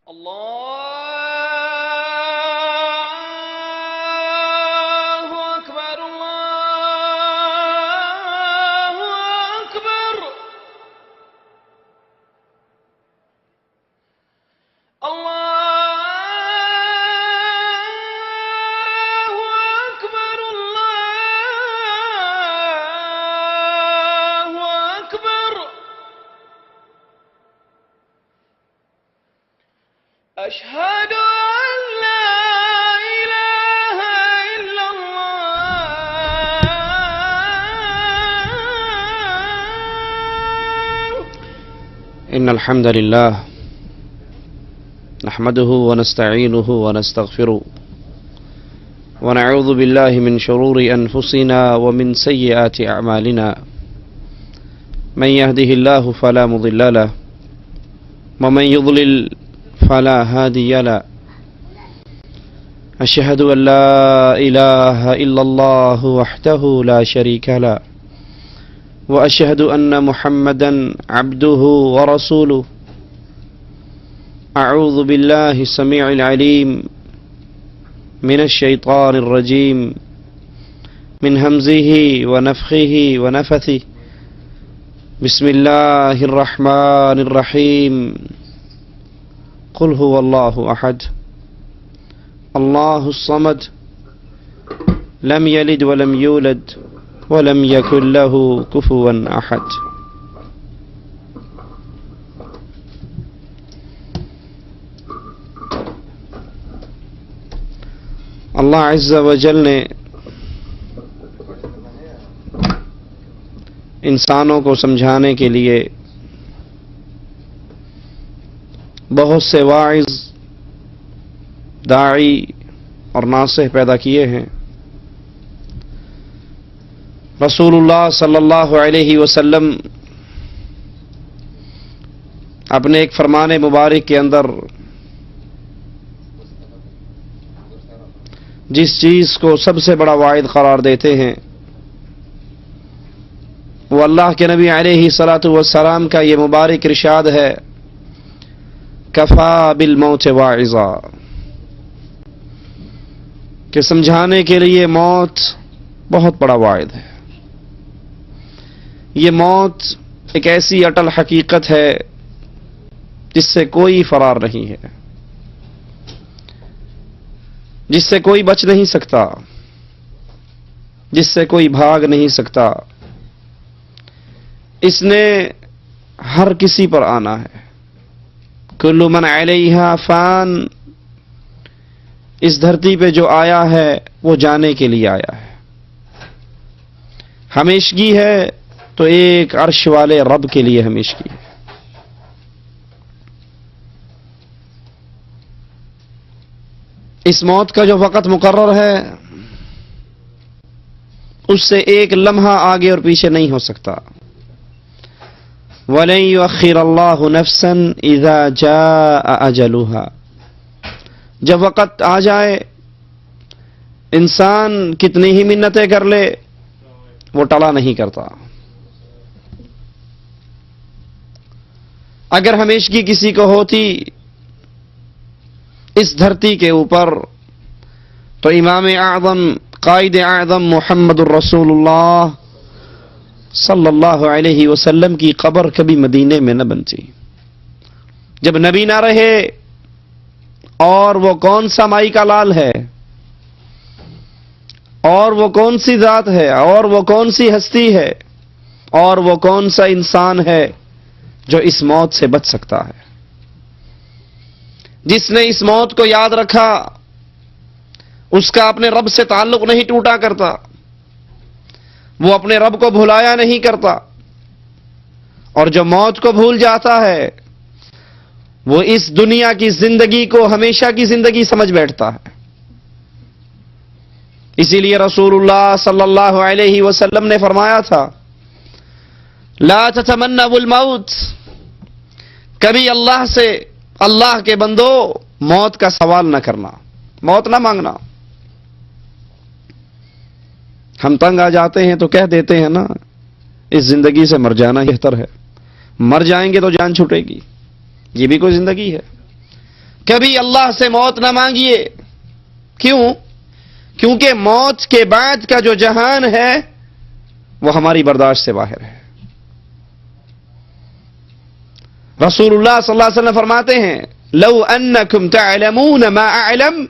الله أكبر الله أكبر الله أكبر الله أكبر أشهد أن لا إله إلا الله. إن الحمد لله نحمده ونستعينه ونستغفره ونعوذ بالله من شرور أنفسنا ومن سيئات أعمالنا من يهده الله فلا مضل له ومن يضلل فلا هادي له أشهد أن لا إله إلا الله وحده لا شريك له وأشهد أن محمدا عبده ورسوله أعوذ بالله السميع العليم من الشيطان الرجيم من همزه ونفخه ونفثه بسم الله الرحمن الرحيم قل هو الله أحد الله الصمد لم يلد ولم يولد ولم يكن له كفوا أحد. اللہ عز و جل نے انسانوں کو سمجھانے کے لیے بہت سے واعظ، داعی اور ناصح پیدا کیے ہیں۔ رسول اللہ صلی اللہ علیہ وسلم اپنے ایک فرمان مبارک کے اندر جس چیز کو سب سے بڑا واعظ قرار دیتے ہیں وہ اللہ کے نبی علیہ الصلاۃ والسلام کا یہ مبارک ارشاد ہے، کفا بالموت واعظا، کہ سمجھانے کے لیے موت بہت بڑا واعظ ہے۔ یہ موت ایک ایسی اٹل حقیقت ہے جس سے کوئی فرار نہیں ہے، جس سے کوئی بچ نہیں سکتا، جس سے کوئی بھاگ نہیں سکتا۔ اس نے ہر کسی پر آنا ہے۔ کل من علیہا فان، اس دھرتی پہ جو آیا ہے وہ جانے کے لیے آیا ہے۔ ہمیشگی ہے تو ایک عرش والے رب کے لیے ہمیشگی ہے۔ اس موت کا جو وقت مقرر ہے اس سے ایک لمحہ آگے اور پیچھے نہیں ہو سکتا۔ وَلَن يُؤَخِّرَ اللَّهُ نَفْسًا إِذَا جَاءَ أَجَلُهَا، جب وقت آ جائے انسان کتنی ہی منتیں کر لے وہ ٹلا نہیں کرتا۔ اگر ہمیشگی کسی کو ہوتی اس دھرتی کے اوپر تو امام اعظم قائد اعظم محمد الرسول اللہ صلی اللہ علیہ وسلم کی قبر کبھی مدینے میں نہ بنتی۔ جب نبی نہ رہے اور وہ کون سا مائی کا لال ہے، اور وہ کون سی ذات ہے، اور وہ کون سی ہستی ہے، اور وہ کون سا انسان ہے جو اس موت سے بچ سکتا ہے؟ جس نے اس موت کو یاد رکھا اس کا اپنے رب سے تعلق نہیں ٹوٹا کرتا، وہ اپنے رب کو بھلایا نہیں کرتا، اور جو موت کو بھول جاتا ہے وہ اس دنیا کی زندگی کو ہمیشہ کی زندگی سمجھ بیٹھتا ہے۔ اسی لیے رسول اللہ صلی اللہ علیہ وسلم نے فرمایا تھا، لا تتمنوا الموت، کبھی اللہ کے بندو موت کا سوال نہ کرنا، موت نہ مانگنا۔ ہم تنگ آ جاتے ہیں تو کہہ دیتے ہیں نا، اس زندگی سے مر جانا بہتر ہے، مر جائیں گے تو جان چھوٹے گی، یہ بھی کوئی زندگی ہے؟ کبھی اللہ سے موت نہ مانگیے. کیوں؟ کیونکہ موت کے بعد کا جو جہان ہے وہ ہماری برداشت سے باہر ہے. رسول اللہ صلی اللہ علیہ وسلم فرماتے ہیں لو انکم تعلمون ما اعلم،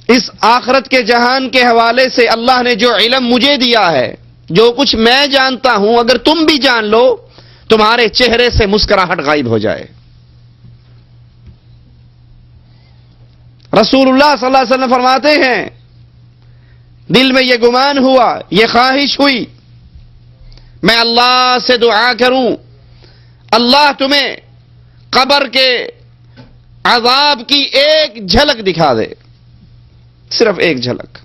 اس آخرت کے جہان کے حوالے سے اللہ نے جو علم مجھے دیا ہے، جو کچھ میں جانتا ہوں، اگر تم بھی جان لو تمہارے چہرے سے مسکراہٹ غائب ہو جائے. رسول اللہ صلی اللہ علیہ وسلم فرماتے ہیں دل میں یہ گمان ہوا، یہ خواہش ہوئی، میں اللہ سے دعا کروں اللہ تمہیں قبر کے عذاب کی ایک جھلک دکھا دے، صرف ایک جھلک.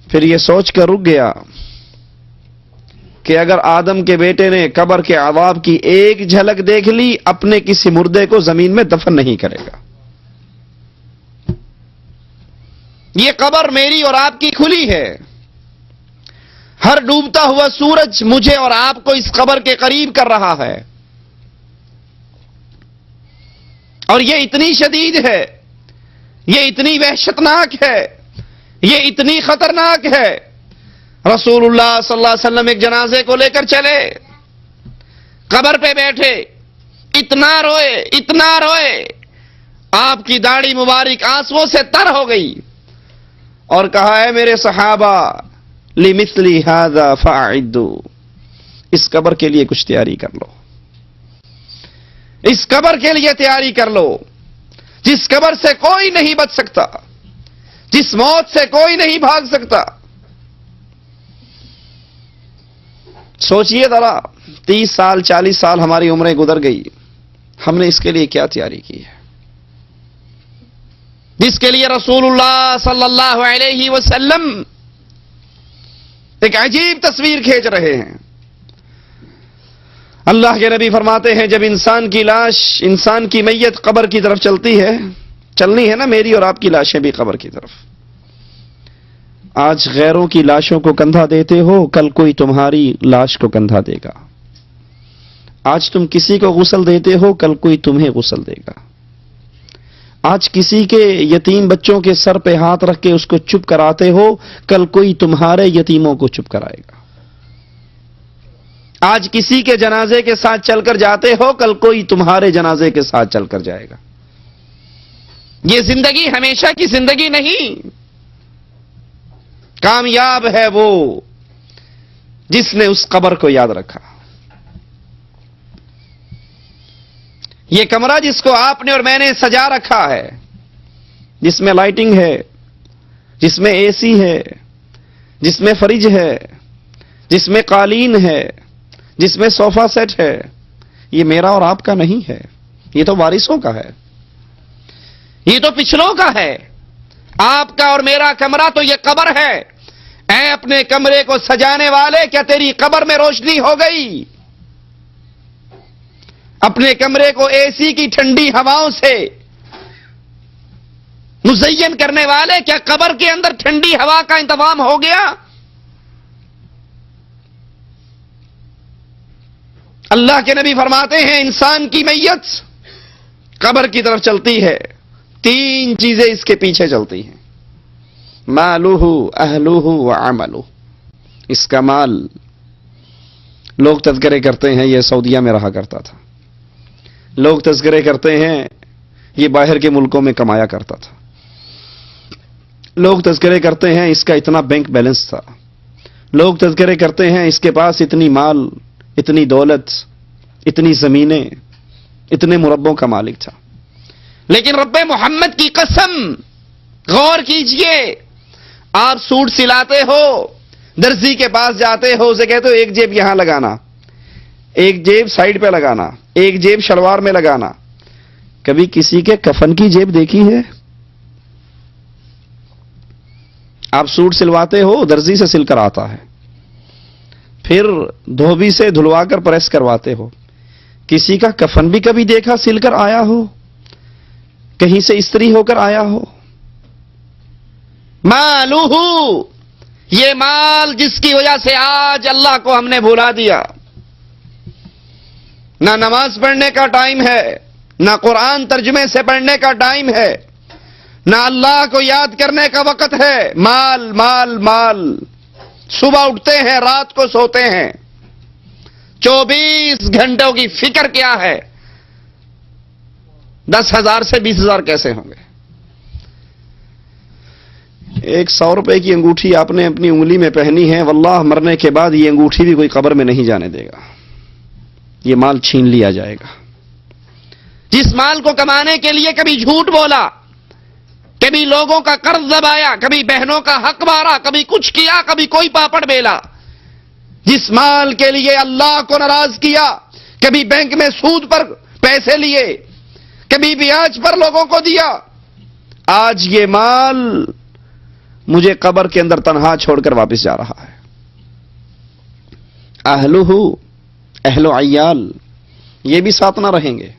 پھر یہ سوچ کر رک گیا کہ اگر آدم کے بیٹے نے قبر کے عذاب کی ایک جھلک دیکھ لی، اپنے کسی مردے کو زمین میں دفن نہیں کرے گا. یہ قبر میری اور آپ کی کھلی ہے. ہر ڈوبتا ہوا سورج مجھے اور آپ کو اس قبر کے قریب کر رہا ہے، اور یہ اتنی شدید ہے، یہ اتنی وحشتناک ہے، یہ اتنی خطرناک ہے. رسول اللہ صلی اللہ علیہ وسلم ایک جنازے کو لے کر چلے، قبر پہ بیٹھے، اتنا روئے اتنا روئے، آپ کی داڑھی مبارک آنسوؤں سے تر ہو گئی، اور کہا ہے میرے صحابہ لِمِثْلِ هَذَا فَأَعِدُّوا، اس قبر کے لیے کچھ تیاری کر لو، اس قبر کے لیے تیاری کر لو، جس قبر سے کوئی نہیں بچ سکتا، جس موت سے کوئی نہیں بھاگ سکتا. سوچئے ذرا 30 سال 40 سال ہماری عمریں گزر گئی، ہم نے اس کے لیے کیا تیاری کی ہے، جس کے لیے رسول اللہ صلی اللہ علیہ وسلم ایک عجیب تصویر کھینچ رہے ہیں. اللہ کے نبی فرماتے ہیں جب انسان کی لاش، انسان کی میت قبر کی طرف چلتی ہے، چلنی ہے نا میری اور آپ کی لاشیں بھی قبر کی طرف. آج غیروں کی لاشوں کو کندھا دیتے ہو، کل کوئی تمہاری لاش کو کندھا دے گا. آج تم کسی کو غسل دیتے ہو، کل کوئی تمہیں غسل دے گا. آج کسی کے یتیم بچوں کے سر پہ ہاتھ رکھ کے اس کو چپ کراتے ہو، کل کوئی تمہارے یتیموں کو چپ کرائے گا. آج کسی کے جنازے کے ساتھ چل کر جاتے ہو، کل کوئی تمہارے جنازے کے ساتھ چل کر جائے گا. یہ زندگی ہمیشہ کی زندگی نہیں. کامیاب ہے وہ جس نے اس قبر کو یاد رکھا. یہ کمرہ جس کو آپ نے اور میں نے سجا رکھا ہے، جس میں لائٹنگ ہے، جس میں اے سی ہے، جس میں فریج ہے، جس میں قالین ہے، جس میں صوفہ سیٹ ہے، یہ میرا اور آپ کا نہیں ہے، یہ تو وارثوں کا ہے، یہ تو پچھلوں کا ہے. آپ کا اور میرا کمرہ تو یہ قبر ہے. اے اپنے کمرے کو سجانے والے، کیا تیری قبر میں روشنی ہو گئی؟ اپنے کمرے کو اے سی کی ٹھنڈی ہواؤں سے مزین کرنے والے، کیا قبر کے اندر ٹھنڈی ہوا کا انتظام ہو گیا؟ اللہ کے نبی فرماتے ہیں انسان کی میت قبر کی طرف چلتی ہے، 3 چیزیں اس کے پیچھے چلتی ہیں، مالہ اہلہ وعملہ. اس کا مال، لوگ تذکرے کرتے ہیں یہ سعودیہ میں رہا کرتا تھا، لوگ تذکرے کرتے ہیں یہ باہر کے ملکوں میں کمایا کرتا تھا، لوگ تذکرے کرتے ہیں اس کا اتنا بینک بیلنس تھا، لوگ تذکرے کرتے ہیں اس کے پاس اتنی مال، اتنی دولت، اتنی زمینیں، اتنے مربوں کا مالک تھا. لیکن رب محمد کی قسم، غور کیجئے، آپ سوٹ سلاتے ہو، درزی کے پاس جاتے ہو، اسے کہتے ہو ایک جیب یہاں لگانا، ایک جیب سائیڈ پہ لگانا، ایک جیب شلوار میں لگانا. کبھی کسی کے کفن کی جیب دیکھی ہے؟ آپ سوٹ سلواتے ہو، درزی سے سل کر آتا ہے، پھر دھوبی سے دھلوا کر پریس کرواتے ہو. کسی کا کفن بھی کبھی دیکھا سل کر آیا ہو، کہیں سے استری ہو کر آیا ہو؟ مالہ، یہ مال جس کی وجہ سے آج اللہ کو ہم نے بھلا دیا، نہ نماز پڑھنے کا ٹائم ہے، نہ قرآن ترجمے سے پڑھنے کا ٹائم ہے، نہ اللہ کو یاد کرنے کا وقت ہے. مال مال مال. صبح اٹھتے ہیں، رات کو سوتے ہیں. 24 گھنٹوں کی فکر کیا ہے؟ 10,000 سے 20,000 کیسے ہوں گے؟ ایک 100 روپے کی انگوٹھی آپ نے اپنی انگلی میں پہنی ہے، واللہ مرنے کے بعد یہ انگوٹھی بھی کوئی قبر میں نہیں جانے دے گا. یہ مال چھین لیا جائے گا. جس مال کو کمانے کے لیے کبھی جھوٹ بولا، کبھی لوگوں کا قرض دبایا، کبھی بہنوں کا حق مارا، کبھی کچھ کیا، کبھی کوئی پاپڑ بیلا، جس مال کے لیے اللہ کو ناراض کیا، کبھی بینک میں سود پر پیسے لیے، کبھی بیاج پر لوگوں کو دیا، آج یہ مال مجھے قبر کے اندر تنہا چھوڑ کر واپس جا رہا ہے. اہلہ اہل و عیال یہ بھی ساتھ نہ رہیں گے.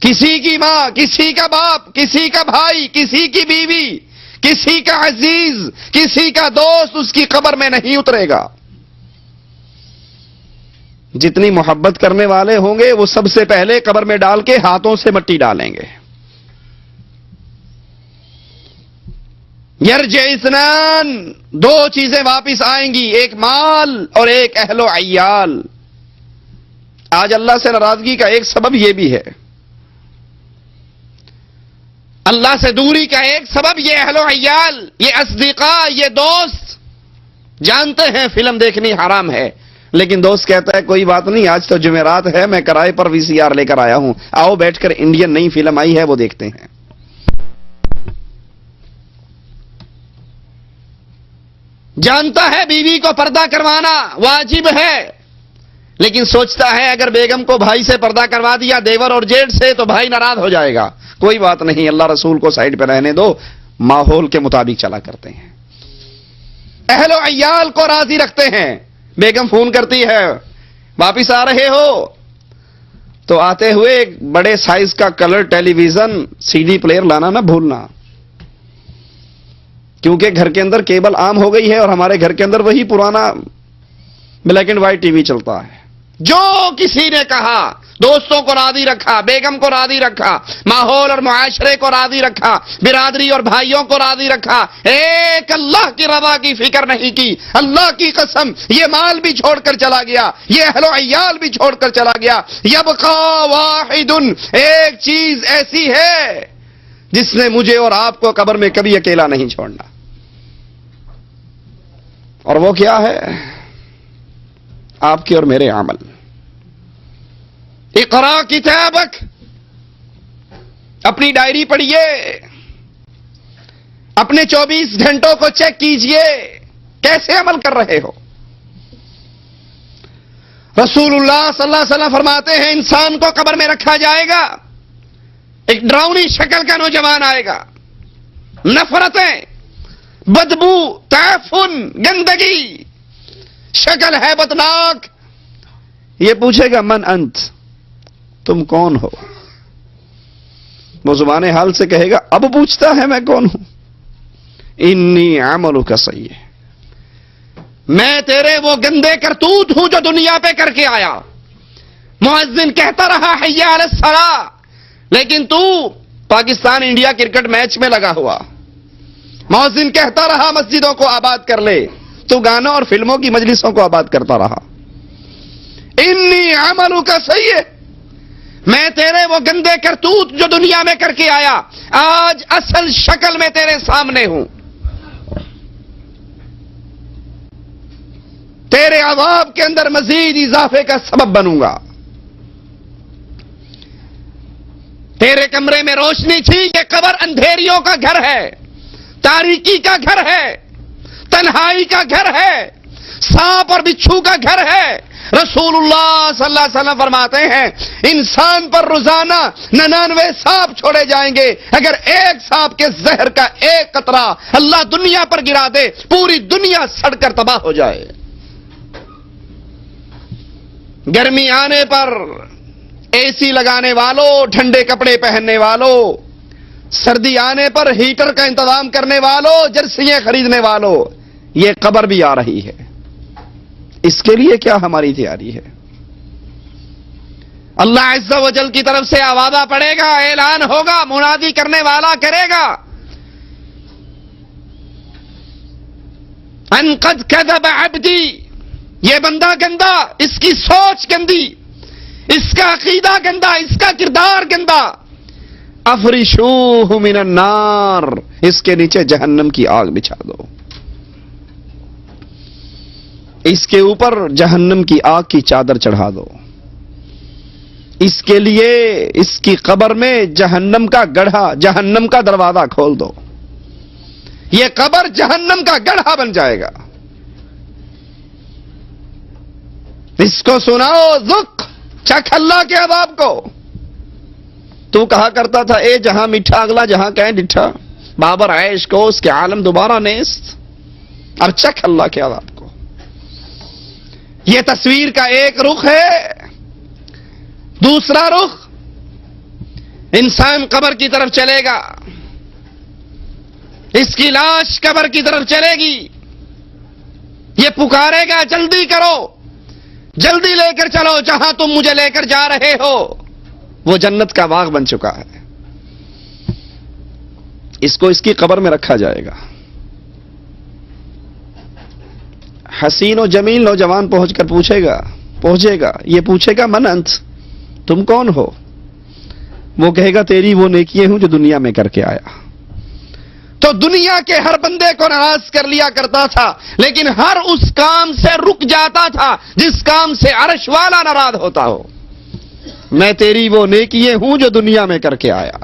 کسی کی ماں، کسی کا باپ، کسی کا بھائی، کسی کی بیوی، کسی کا عزیز، کسی کا دوست اس کی قبر میں نہیں اترے گا. جتنی محبت کرنے والے ہوں گے وہ سب سے پہلے قبر میں ڈال کے ہاتھوں سے مٹی ڈالیں گے. یرجع اثنان، 2 چیزیں واپس آئیں گی، ایک مال اور ایک اہل و عیال. آج اللہ سے ناراضگی کا ایک سبب یہ بھی ہے، اللہ سے دوری کا ایک سبب یہ اہل و عیال، یہ اصدقاء، یہ دوست. جانتے ہیں فلم دیکھنی حرام ہے، لیکن دوست کہتا ہے کوئی بات نہیں، آج تو جمعرات ہے، میں کرائے پر VCR لے کر آیا ہوں، آؤ بیٹھ کر انڈین نئی فلم آئی ہے وہ دیکھتے ہیں. جانتا ہے بیوی کو پردہ کروانا واجب ہے، لیکن سوچتا ہے اگر بیگم کو بھائی سے پردہ کروا دیا، دیور اور جیٹھ سے، تو بھائی ناراض ہو جائے گا. کوئی بات نہیں، اللہ رسول کو سائڈ پہ رہنے دو، ماحول کے مطابق چلا کرتے ہیں. اہل و عیال کو راضی رکھتے ہیں. بیگم فون کرتی ہے واپس آ رہے ہو، تو آتے ہوئے ایک بڑے سائز کا کلر ٹیلی ویژن CD پلیئر لانا نہ بھولنا، کیونکہ گھر کے اندر کیبل عام ہو گئی ہے اور ہمارے گھر کے اندر وہی پرانا black and white T V چلتا ہے. جو کسی نے کہا، دوستوں کو راضی رکھا، بیگم کو راضی رکھا، ماحول اور معاشرے کو راضی رکھا، برادری اور بھائیوں کو راضی رکھا، ایک اللہ کی رضا کی فکر نہیں کی. اللہ کی قسم یہ مال بھی چھوڑ کر چلا گیا، یہ اہل و عیال بھی چھوڑ کر چلا گیا. یبقى واحد، ایک چیز ایسی ہے جس نے مجھے اور آپ کو قبر میں کبھی اکیلا نہیں چھوڑنا، اور وہ کیا ہے؟ آپ کے اور میرے عمل. اقرا کتابک، اپنی ڈائری پڑھیے، اپنے 24 گھنٹوں کو چیک کیجئے، کیسے عمل کر رہے ہو. رسول اللہ صلی اللہ علیہ وسلم فرماتے ہیں انسان کو قبر میں رکھا جائے گا، ایک ڈراؤنی شکل کا نوجوان آئے گا، نفرتیں، بدبو، تعفن، گندگی، شکل ہے بدناک. یہ پوچھے گا من انت، تم کون ہو؟ وہ زبان حال سے کہے گا، اب پوچھتا ہے میں کون ہوں؟ انی عملک سیئ، میں تیرے وہ گندے کرتوت ہوں جو دنیا پہ کر کے آیا. مؤذن کہتا رہا حی علی الصلاۃ، لیکن تو پاکستان انڈیا کرکٹ میچ میں لگا ہوا. مؤذن کہتا رہا مسجدوں کو آباد کر لے، تو گانوں اور فلموں کی مجلسوں کو آباد کرتا رہا. انی عملک سیئ، میں تیرے وہ گندے کرتوت جو دنیا میں کر کے آیا آج اصل شکل میں تیرے سامنے ہوں. تیرے عذاب کے اندر مزید اضافے کا سبب بنوں گا. تیرے کمرے میں روشنی تھی، یہ قبر اندھیریوں کا گھر ہے، تاریکی کا گھر ہے، تنہائی کا گھر ہے، سانپ اور بچھو کا گھر ہے. رسول اللہ صلی اللہ علیہ وسلم فرماتے ہیں انسان پر روزانہ 99 سانپ چھوڑے جائیں گے، اگر ایک سانپ کے زہر کا ایک قطرہ اللہ دنیا پر گرا دے، پوری دنیا سڑ کر تباہ ہو جائے. گرمی آنے پر AC لگانے والوں، ٹھنڈے کپڑے پہننے والوں، سردی آنے پر ہیٹر کا انتظام کرنے والوں، جرسیاں خریدنے والوں، یہ قبر بھی آ رہی ہے. اس کے لیے کیا ہماری تیاری ہے؟ اللہ عز و جل کی طرف سے آوازہ پڑے گا، اعلان ہوگا، منادی کرنے والا کرے گا، ان قد کذب عبدی، یہ بندہ گندا، اس کی سوچ گندی، اس کا عقیدہ گندا، اس کا کردار گندا، افرشوہ من النار، اس کے نیچے جہنم کی آگ بچھا دو، اس کے اوپر جہنم کی آگ کی چادر چڑھا دو، اس کے لیے اس کی قبر میں جہنم کا گڑھا، جہنم کا دروازہ کھول دو، یہ قبر جہنم کا گڑھا بن جائے گا۔ اس کو سناؤ، ذق، چکھ اللہ کے عذاب کو۔ تو کہا کرتا تھا اے جہاں میٹھا اگلا جہاں کہیں ڈٹھا، بابر عیش کو اس کے عالم دوبارہ نیست، اب چکھ اللہ کے عذاب کو۔ یہ تصویر کا ایک رخ ہے۔ دوسرا رخ، انسان قبر کی طرف چلے گا، اس کی لاش قبر کی طرف چلے گی، یہ پکارے گا جلدی کرو، جلدی لے کر چلو، جہاں تم مجھے لے کر جا رہے ہو وہ جنت کا باغ بن چکا ہے۔ اس کو اس کی قبر میں رکھا جائے گا۔ حسین و جمیل نوجوان پہنچے گا، یہ پوچھے گا من انت، تم کون ہو؟ وہ کہے گا تیری وہ نیکیاں ہوں جو دنیا میں کر کے آیا۔ تو دنیا کے ہر بندے کو ناراض کر لیا کرتا تھا، لیکن ہر اس کام سے رک جاتا تھا جس کام سے عرش والا ناراض ہوتا ہو۔ میں تیری وہ نیکیاں ہوں جو دنیا میں کر کے آیا۔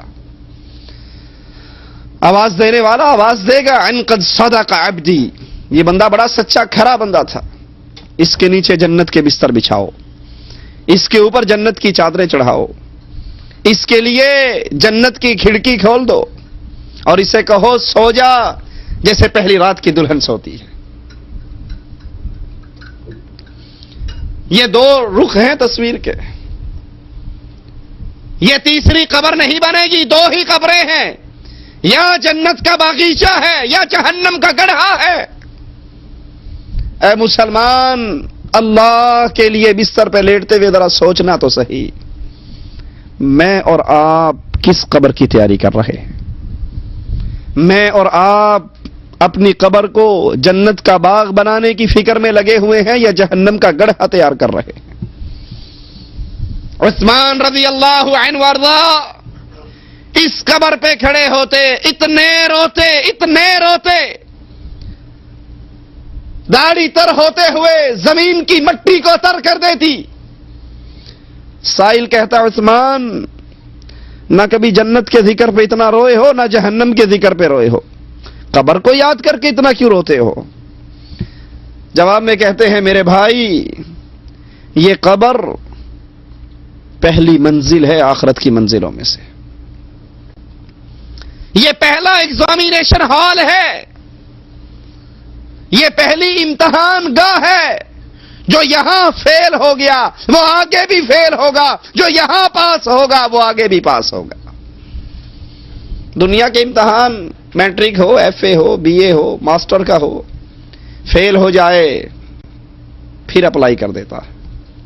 آواز دینے والا آواز دے گا ان قد صدق عبدی، یہ بندہ بڑا سچا کھرا بندہ تھا، اس کے نیچے جنت کے بستر بچھاؤ، اس کے اوپر جنت کی چادریں چڑھاؤ، اس کے لیے جنت کی کھڑکی کھول دو اور اسے کہو سو جا جیسے پہلی رات کی دلہن سوتی ہے۔ یہ دو رخ ہیں تصویر کے، یہ تیسری قبر نہیں بنے گی، دو ہی قبریں ہیں، یا جنت کا باغیچہ ہے یا جہنم کا گڑھا ہے۔ اے مسلمان، اللہ کے لیے بستر پہ لیٹتے ہوئے ذرا سوچنا تو صحیح، میں اور آپ کس قبر کی تیاری کر رہے ہیں؟ میں اور آپ اپنی قبر کو جنت کا باغ بنانے کی فکر میں لگے ہوئے ہیں یا جہنم کا گڑھا تیار کر رہے ہیں؟ عثمان رضی اللہ عنہ وارضا اس قبر پہ کھڑے ہوتے، اتنے روتے، داڑھی تر ہوتے ہوئے زمین کی مٹی کو تر کر دیتی۔ سائل کہتا عثمان، نہ کبھی جنت کے ذکر پہ اتنا روئے ہو، نہ جہنم کے ذکر پہ روئے ہو، قبر کو یاد کر کے اتنا کیوں روتے ہو؟ جواب میں کہتے ہیں میرے بھائی، یہ قبر پہلی منزل ہے آخرت کی منزلوں میں سے، یہ پہلا ایگزامینیشن ہال ہے، یہ پہلی امتحان گاہ ہے۔ جو یہاں فیل ہو گیا وہ آگے بھی فیل ہوگا، جو یہاں پاس ہوگا وہ آگے بھی پاس ہوگا۔ دنیا کے امتحان میٹرک ہو، ایف اے ہو، بی اے ہو، ماسٹر کا ہو، فیل ہو جائے پھر اپلائی کر دیتا ہے،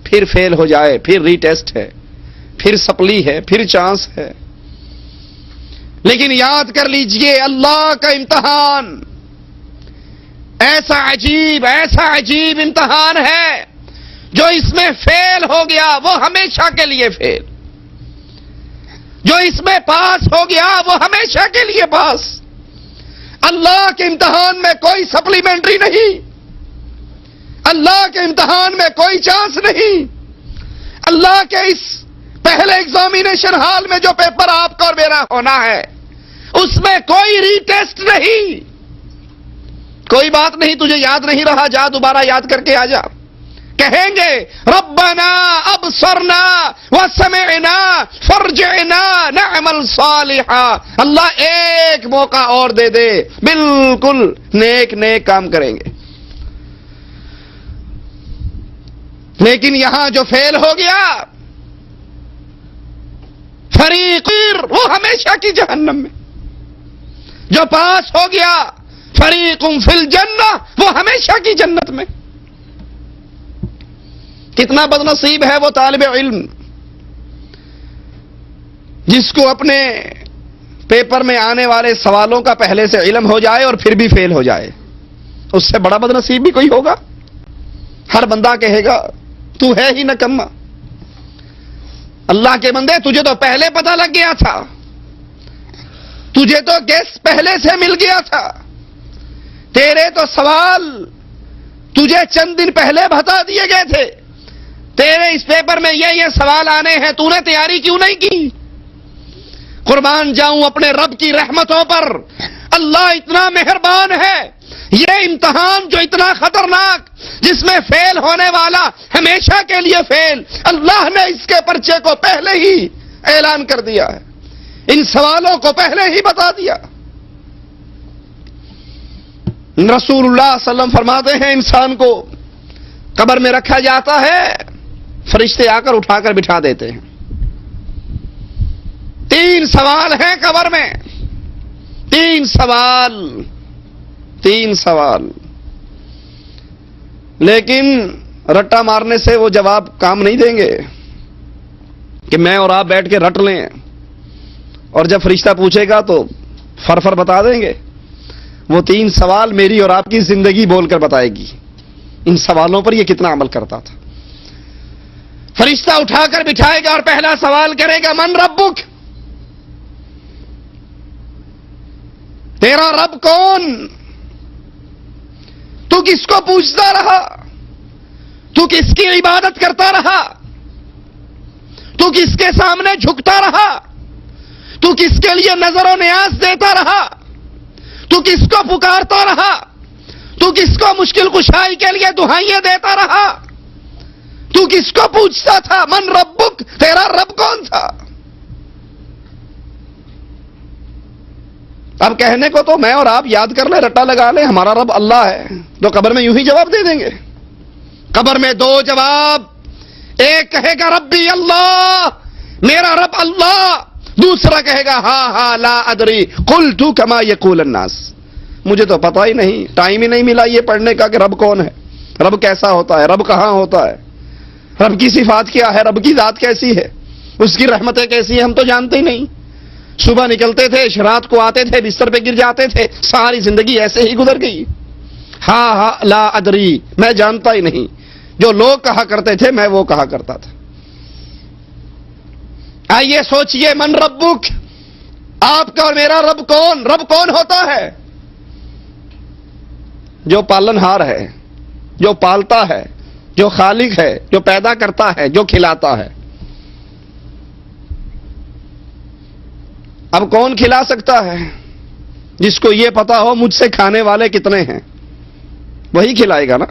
پھر فیل ہو جائے پھر ری ٹیسٹ ہے، پھر سپلی ہے، پھر چانس ہے۔ لیکن یاد کر لیجئے، اللہ کا امتحان ایسا عجیب امتحان ہے، جو اس میں فیل ہو گیا وہ ہمیشہ کے لیے فیل، جو اس میں پاس ہو گیا وہ ہمیشہ کے لیے پاس۔ اللہ کے امتحان میں کوئی سپلیمنٹری نہیں، اللہ کے امتحان میں کوئی چانس نہیں، اللہ کے اس پہلے ایگزامینیشن ہال میں جو پیپر آپ کو اور میرا ہونا ہے اس میں کوئی ری ٹیسٹ نہیں۔ کوئی بات نہیں، تجھے یاد نہیں رہا، جا دوبارہ یاد کر کے آ جا۔ کہیں گے ربنا ابصرنا وسمعنا فرجعنا نعمل صالحا، اللہ ایک موقع اور دے دے، بالکل نیک کام کریں گے۔ لیکن یہاں جو فیل ہو گیا فریقیر، وہ ہمیشہ کی جہنم میں، جو پاس ہو گیا فریقم فی الجنہ، وہ ہمیشہ کی جنت میں۔ کتنا بد نصیب ہے وہ طالب علم جس کو اپنے پیپر میں آنے والے سوالوں کا پہلے سے علم ہو جائے اور پھر بھی فیل ہو جائے، اس سے بڑا بد نصیب بھی کوئی ہوگا؟ ہر بندہ کہے گا تو ہے ہی نکما۔ اللہ کے بندے، تجھے تو پہلے پتہ لگ گیا تھا، تجھے تو گیس پہلے سے مل گیا تھا، تیرے تو سوال تجھے چند دن پہلے بتا دیے گئے تھے، تیرے اس پیپر میں یہ سوال آنے ہیں، تو نے تیاری کیوں نہیں کی؟ قربان جاؤں اپنے رب کی رحمتوں پر، اللہ اتنا مہربان ہے۔ یہ امتحان جو اتنا خطرناک، جس میں فیل ہونے والا ہمیشہ کے لیے فیل، اللہ نے اس کے پرچے کو پہلے ہی اعلان کر دیا ہے، ان سوالوں کو پہلے ہی بتا دیا۔ رسول اللہ صلی اللہ علیہ وسلم فرماتے ہیں انسان کو قبر میں رکھا جاتا ہے، فرشتے آ کر اٹھا کر بٹھا دیتے ہیں۔ 3 سوال ہیں قبر میں، 3 سوال، لیکن رٹا مارنے سے وہ جواب کام نہیں دیں گے کہ میں اور آپ بیٹھ کے رٹ لیں، اور جب فرشتہ پوچھے گا تو فر بتا دیں گے۔ وہ 3 سوال میری اور آپ کی زندگی بول کر بتائے گی، ان سوالوں پر یہ کتنا عمل کرتا تھا۔ فرشتہ اٹھا کر بٹھائے گا اور پہلا سوال کرے گا من ربک، تیرا رب کون؟ تو کس کو پوچھتا رہا؟ تو کس کی عبادت کرتا رہا؟ تو کس کے سامنے جھکتا رہا؟ تو کس کے لیے نظر و نیاز دیتا رہا؟ تو کس کو پکارتا رہا؟ تو کس کو مشکل کشائی کے لیے دہائیاں دیتا رہا؟ تو کس کو پوچھتا تھا من ربک، تیرا رب کون تھا؟ اب کہنے کو تو میں اور آپ یاد کر لیں، رٹا لگا لیں ہمارا رب اللہ ہے، تو قبر میں یوں ہی جواب دے دیں گے۔ قبر میں 2 جواب، ایک کہے گا ربی اللہ، میرا رب اللہ، دوسرا کہے گا ہاں لا ادری قلت کما یقول الناس، مجھے تو پتہ ہی نہیں، ٹائم ہی نہیں ملا یہ پڑھنے کا کہ رب کون ہے، رب کیسا ہوتا ہے، رب کہاں ہوتا ہے، رب کی صفات کیا ہے، رب کی ذات کیسی ہے، اس کی رحمتیں کیسی ہیں، ہم تو جانتے ہی نہیں۔ صبح نکلتے تھے، رات کو آتے تھے، بستر پہ گر جاتے تھے، ساری زندگی ایسے ہی گزر گئی۔ ہاں لا ادری، میں جانتا ہی نہیں، جو لوگ کہا کرتے تھے میں وہ کہا کرتا تھا۔ آئیے سوچئے من ربک، آپ کا اور میرا رب کون؟ رب کون ہوتا ہے؟ جو پالن ہار ہے، جو پالتا ہے، جو خالق ہے، جو پیدا کرتا ہے، جو کھلاتا ہے۔ اب کون کھلا سکتا ہے؟ جس کو یہ پتا ہو مجھ سے کھانے والے کتنے ہیں، وہی کھلائے گا نا۔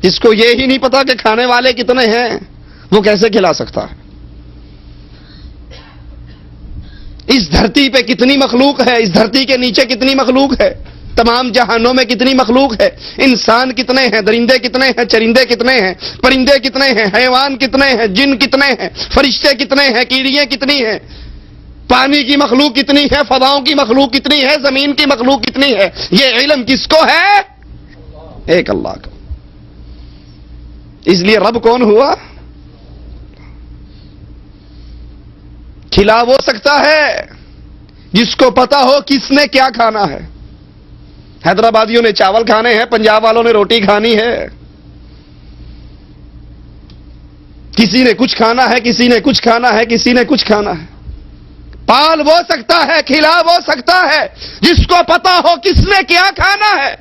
جس کو یہ ہی نہیں پتا کہ کھانے والے کتنے ہیں، وہ کیسے کھلا سکتا ہے؟ اس دھرتی پہ کتنی مخلوق ہے، اس دھرتی کے نیچے کتنی مخلوق ہے، تمام جہانوں میں کتنی مخلوق ہے، انسان کتنے ہیں، درندے کتنے ہیں، چرندے کتنے ہیں، پرندے کتنے ہیں، حیوان کتنے ہیں، جن کتنے ہیں، فرشتے کتنے ہیں، کیڑیاں کتنی ہیں، پانی کی مخلوق کتنی ہے، فضاؤں کی مخلوق کتنی ہے، زمین کی مخلوق کتنی ہے، یہ علم کس کو ہے؟ ایک اللہ کو۔ اس لیے رب کون ہوا؟ کھلا وہ سکتا ہے جس کو پتا ہو کس نے کیا کھانا ہے۔ حیدرآبادیوں نے چاول کھانے ہیں، پنجاب والوں نے روٹی کھانی ہے، کسی نے کچھ کھانا ہے، کسی نے کچھ کھانا ہے، کسی نے کچھ کھانا ہے۔ پال وہ سکتا ہے، کھلا وہ سکتا ہے جس کو پتا ہو کس نے کیا کھانا ہے۔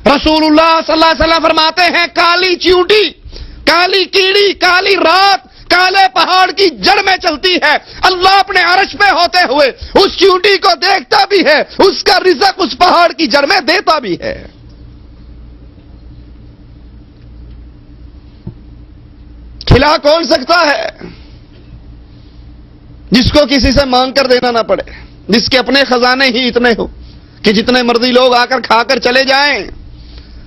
رسول اللہ صلی اللہ علیہ وسلم فرماتے ہیں کالی چیونٹی، کالی کیڑی، کالی رات کالے پہاڑ کی جڑ میں چلتی ہے، اللہ اپنے عرش پہ ہوتے ہوئے اس چیونٹی کو دیکھتا بھی ہے، اس کا رزق اس پہاڑ کی جڑ میں دیتا بھی ہے۔ کھلا کون سکتا ہے؟ جس کو کسی سے مانگ کر دینا نہ پڑے، جس کے اپنے خزانے ہی اتنے ہو کہ جتنے مرضی لوگ آ کر کھا کر چلے جائیں،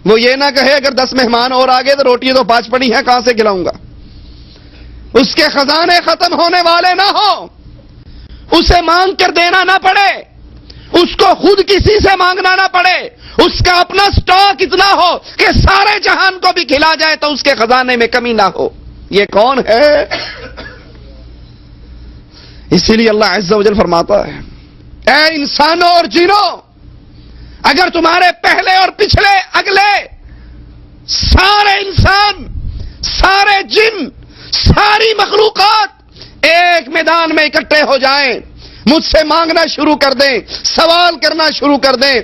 وہ یہ نہ کہے اگر 10 مہمان اور آ گئے تو روٹی تو 5 پڑی ہیں، کہاں سے کھلاؤں گا۔ اس کے خزانے ختم ہونے والے نہ ہو، اسے مانگ کر دینا نہ پڑے، اس کو خود کسی سے مانگنا نہ پڑے، اس کا اپنا سٹاک اتنا ہو کہ سارے جہان کو بھی کھلا جائے تو اس کے خزانے میں کمی نہ ہو۔ یہ کون ہے؟ اسی لیے اللہ عز و جل فرماتا ہے اے انسانوں اور جنوں، اگر تمہارے پہلے اور پچھلے اگلے سارے انسان، سارے جن، ساری مخلوقات ایک میدان میں اکٹھے ہو جائیں، مجھ سے مانگنا شروع کر دیں، سوال کرنا شروع کر دیں،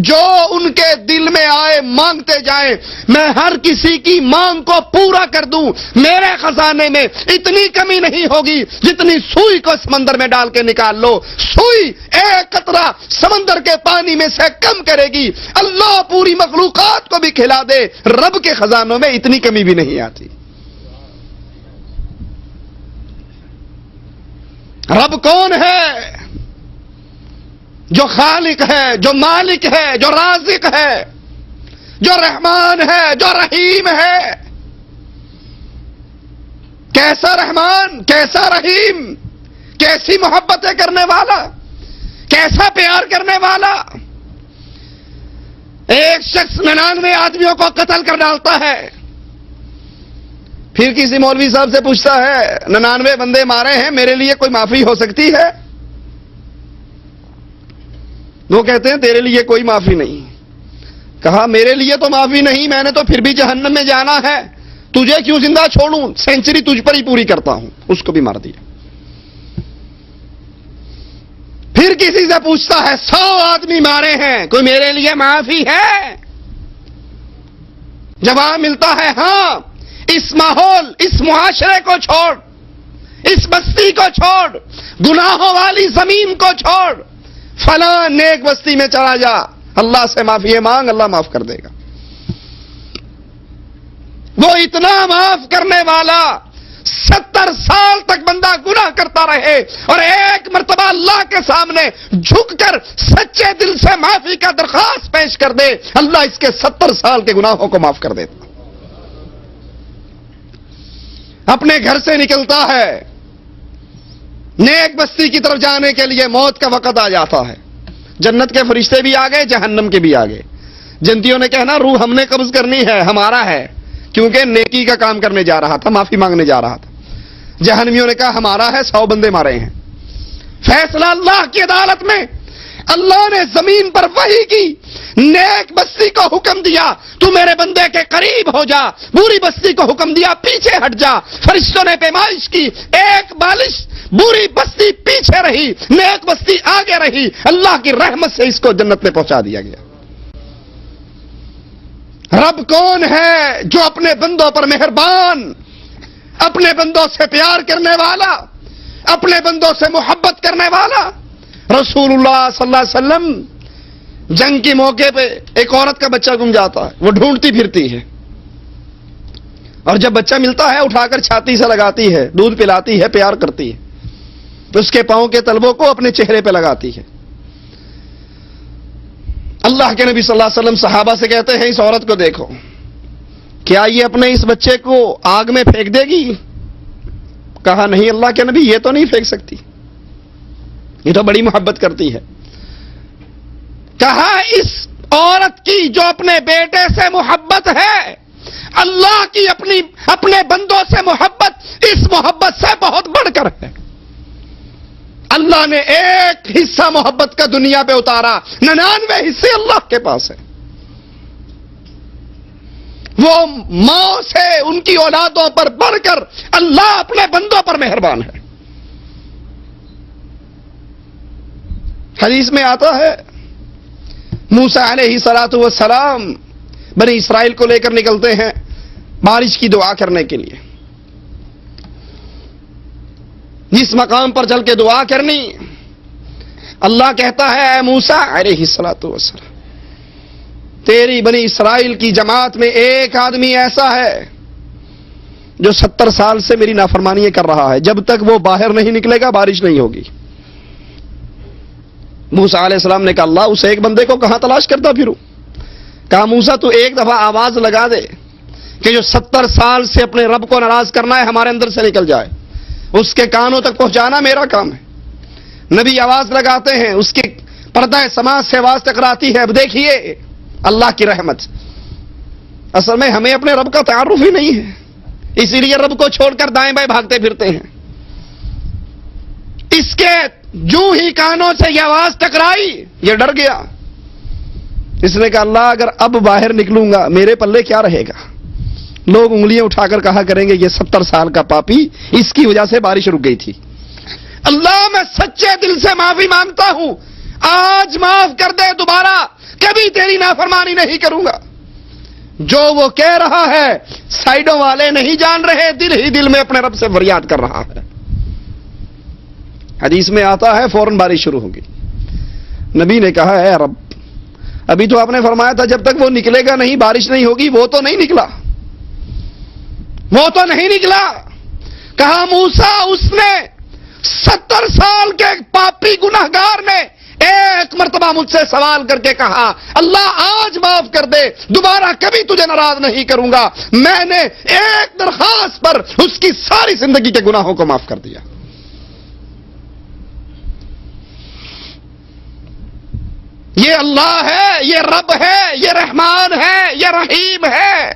جو ان کے دل میں آئے مانگتے جائیں، میں ہر کسی کی مانگ کو پورا کر دوں، میرے خزانے میں اتنی کمی نہیں ہوگی جتنی سوئی کو سمندر میں ڈال کے نکال لو، سوئی ایک قطرہ سمندر کے پانی میں سے کم کرے گی، اللہ پوری مخلوقات کو بھی کھلا دے، رب کے خزانوں میں اتنی کمی بھی نہیں آتی۔ رب کون ہے؟ جو خالق ہے، جو مالک ہے، جو رازق ہے، جو رحمان ہے، جو رحیم ہے۔ کیسا رحمان، کیسا رحیم، کیسی محبتیں کرنے والا، کیسا پیار کرنے والا۔ ایک شخص 99 آدمیوں کو قتل کر ڈالتا ہے، پھر کسی مولوی صاحب سے پوچھتا ہے 99 بندے مارے ہیں، میرے لیے کوئی معافی ہو سکتی ہے؟ وہ کہتے ہیں تیرے لیے کوئی معافی نہیں۔ کہا میرے لیے تو معافی نہیں، میں نے تو پھر بھی جہنم میں جانا ہے، تجھے کیوں زندہ چھوڑوں، سینچری تجھ پر ہی پوری کرتا ہوں۔ اس کو بھی مار دیا۔ پھر کسی سے پوچھتا ہے 100 آدمی مارے ہیں، کوئی میرے لیے معافی ہے؟ جواب ملتا ہے ہاں، اس ماحول، اس معاشرے کو چھوڑ، اس بستی کو چھوڑ، گناہوں والی زمین کو چھوڑ، فلاں نیک بستی میں چلا جا، اللہ سے معافی مانگ، اللہ معاف کر دے گا۔ وہ اتنا معاف کرنے والا، 70 سال تک بندہ گناہ کرتا رہے اور ایک مرتبہ اللہ کے سامنے جھک کر سچے دل سے معافی کا درخواست پیش کر دے، اللہ اس کے 70 سال کے گناہوں کو معاف کر دیتا۔ اپنے گھر سے نکلتا ہے، نیک بستی کی طرف جانے کے لیے موت کا وقت آ جاتا ہے، جنت کے فرشتے بھی آ گئے، جہنم کے بھی آ گئے۔ جنتیوں نے کہنا روح ہم نے قبض کرنی ہے، ہمارا ہے، کیونکہ نیکی کا کام کرنے جا رہا تھا، معافی مانگنے جا رہا تھا۔ جہنمیوں نے کہا ہمارا ہے، 100 بندے مارے ہیں۔ فیصلہ اللہ کی عدالت میں، اللہ نے زمین پر وحی کی، نیک بستی کو حکم دیا تو میرے بندے کے قریب ہو جا، بری بستی کو حکم دیا پیچھے ہٹ جا۔ فرشتوں نے پیمائش کی، ایک بالش بری بستی پیچھے رہی، نیک بستی آگے رہی، اللہ کی رحمت سے اس کو جنت میں پہنچا دیا گیا۔ رب کون ہے؟ جو اپنے بندوں پر مہربان، اپنے بندوں سے پیار کرنے والا، اپنے بندوں سے محبت کرنے والا۔ رسول اللہ صلی اللہ علیہ وسلم جنگ کے موقع پہ ایک عورت کا بچہ گم جاتا ہے، وہ ڈھونڈتی پھرتی ہے، اور جب بچہ ملتا ہے اٹھا کر چھاتی سے لگاتی ہے، دودھ پلاتی ہے، پیار کرتی ہے، تو اس کے پاؤں کے تلووں کو اپنے چہرے پہ لگاتی ہے۔ اللہ کے نبی صلی اللہ علیہ وسلم صحابہ سے کہتے ہیں اس عورت کو دیکھو، کیا یہ اپنے اس بچے کو آگ میں پھینک دے گی؟ کہا نہیں اللہ کے نبی، یہ تو نہیں پھینک سکتی، یہ تو بڑی محبت کرتی ہے۔ کہا اس عورت کی جو اپنے بیٹے سے محبت ہے، اللہ کی اپنے بندوں سے محبت اس محبت سے بہت بڑھ کر ہے۔ اللہ نے ایک حصہ محبت کا دنیا پہ اتارا، 99 حصے اللہ کے پاس ہے۔ وہ ماں سے ان کی اولادوں پر بڑھ کر اللہ اپنے بندوں پر مہربان ہے۔ حدیث میں آتا ہے موسیٰ علیہ السلام بنی اسرائیل کو لے کر نکلتے ہیں بارش کی دعا کرنے کے لیے۔ جس مقام پر چل کے دعا کرنی، اللہ کہتا ہے اے موسیٰ علیہ السلام، تیری بنی اسرائیل کی جماعت میں ایک آدمی ایسا ہے جو 70 سال سے میری نافرمانی کر رہا ہے، جب تک وہ باہر نہیں نکلے گا بارش نہیں ہوگی۔ موسیٰ علیہ السلام نے کہا اللہ اس ایک بندے کو کہاں تلاش کرتا پھروں؟ کہا موسیٰ تو ایک دفعہ آواز لگا دے کہ جو 70 سال سے اپنے رب کو ناراض کرنا ہے ہمارے اندر سے نکل جائے، اس کے کانوں تک پہنچانا میرا کام ہے۔ نبی آواز لگاتے ہیں، اس کی پردہ سماعت سے آواز ٹکراتی ہے۔ اب دیکھیے اللہ کی رحمت، اصل میں ہمیں اپنے رب کا تعارف ہی نہیں ہے، اسی لیے رب کو چھوڑ کر دائیں بائیں بھاگتے پھرتے ہیں۔ اس کے جو ہی کانوں سے یہ آواز ٹکرائی یہ ڈر گیا. اس نے کہا اللہ اگر اب باہر نکلوں گا میرے پلے کیا رہے گا؟ لوگ انگلیاں اٹھا کر کہا کریں گے یہ 70 سال کا پاپی، اس کی وجہ سے بارش رک گئی تھی. اللہ میں سچے دل سے معافی مانگتا ہوں، آج معاف کر دے، دوبارہ کبھی تیری نافرمانی نہیں کروں گا. جو وہ کہہ رہا ہے سائیڈوں والے نہیں جان رہے، دل ہی دل میں اپنے رب سے فریاد کر رہا ہے. حدیث میں آتا ہے فوراً بارش شروع ہوگی. نبی نے کہا ہے رب ابھی تو آپ نے فرمایا تھا جب تک وہ نکلے گا نہیں بارش نہیں ہوگی. وہ تو نہیں نکلا، وہ تو نہیں نکلا. کہا موسیٰ اس نے 70 سال کے پاپی گناہگار نے ایک مرتبہ مجھ سے سوال کر کے کہا اللہ آج معاف کر دے، دوبارہ کبھی تجھے ناراض نہیں کروں گا. میں نے ایک درخواست پر اس کی ساری زندگی کے گناہوں کو معاف کر دیا. یہ اللہ ہے، یہ رب ہے، یہ رحمان ہے، یہ رحیم ہے،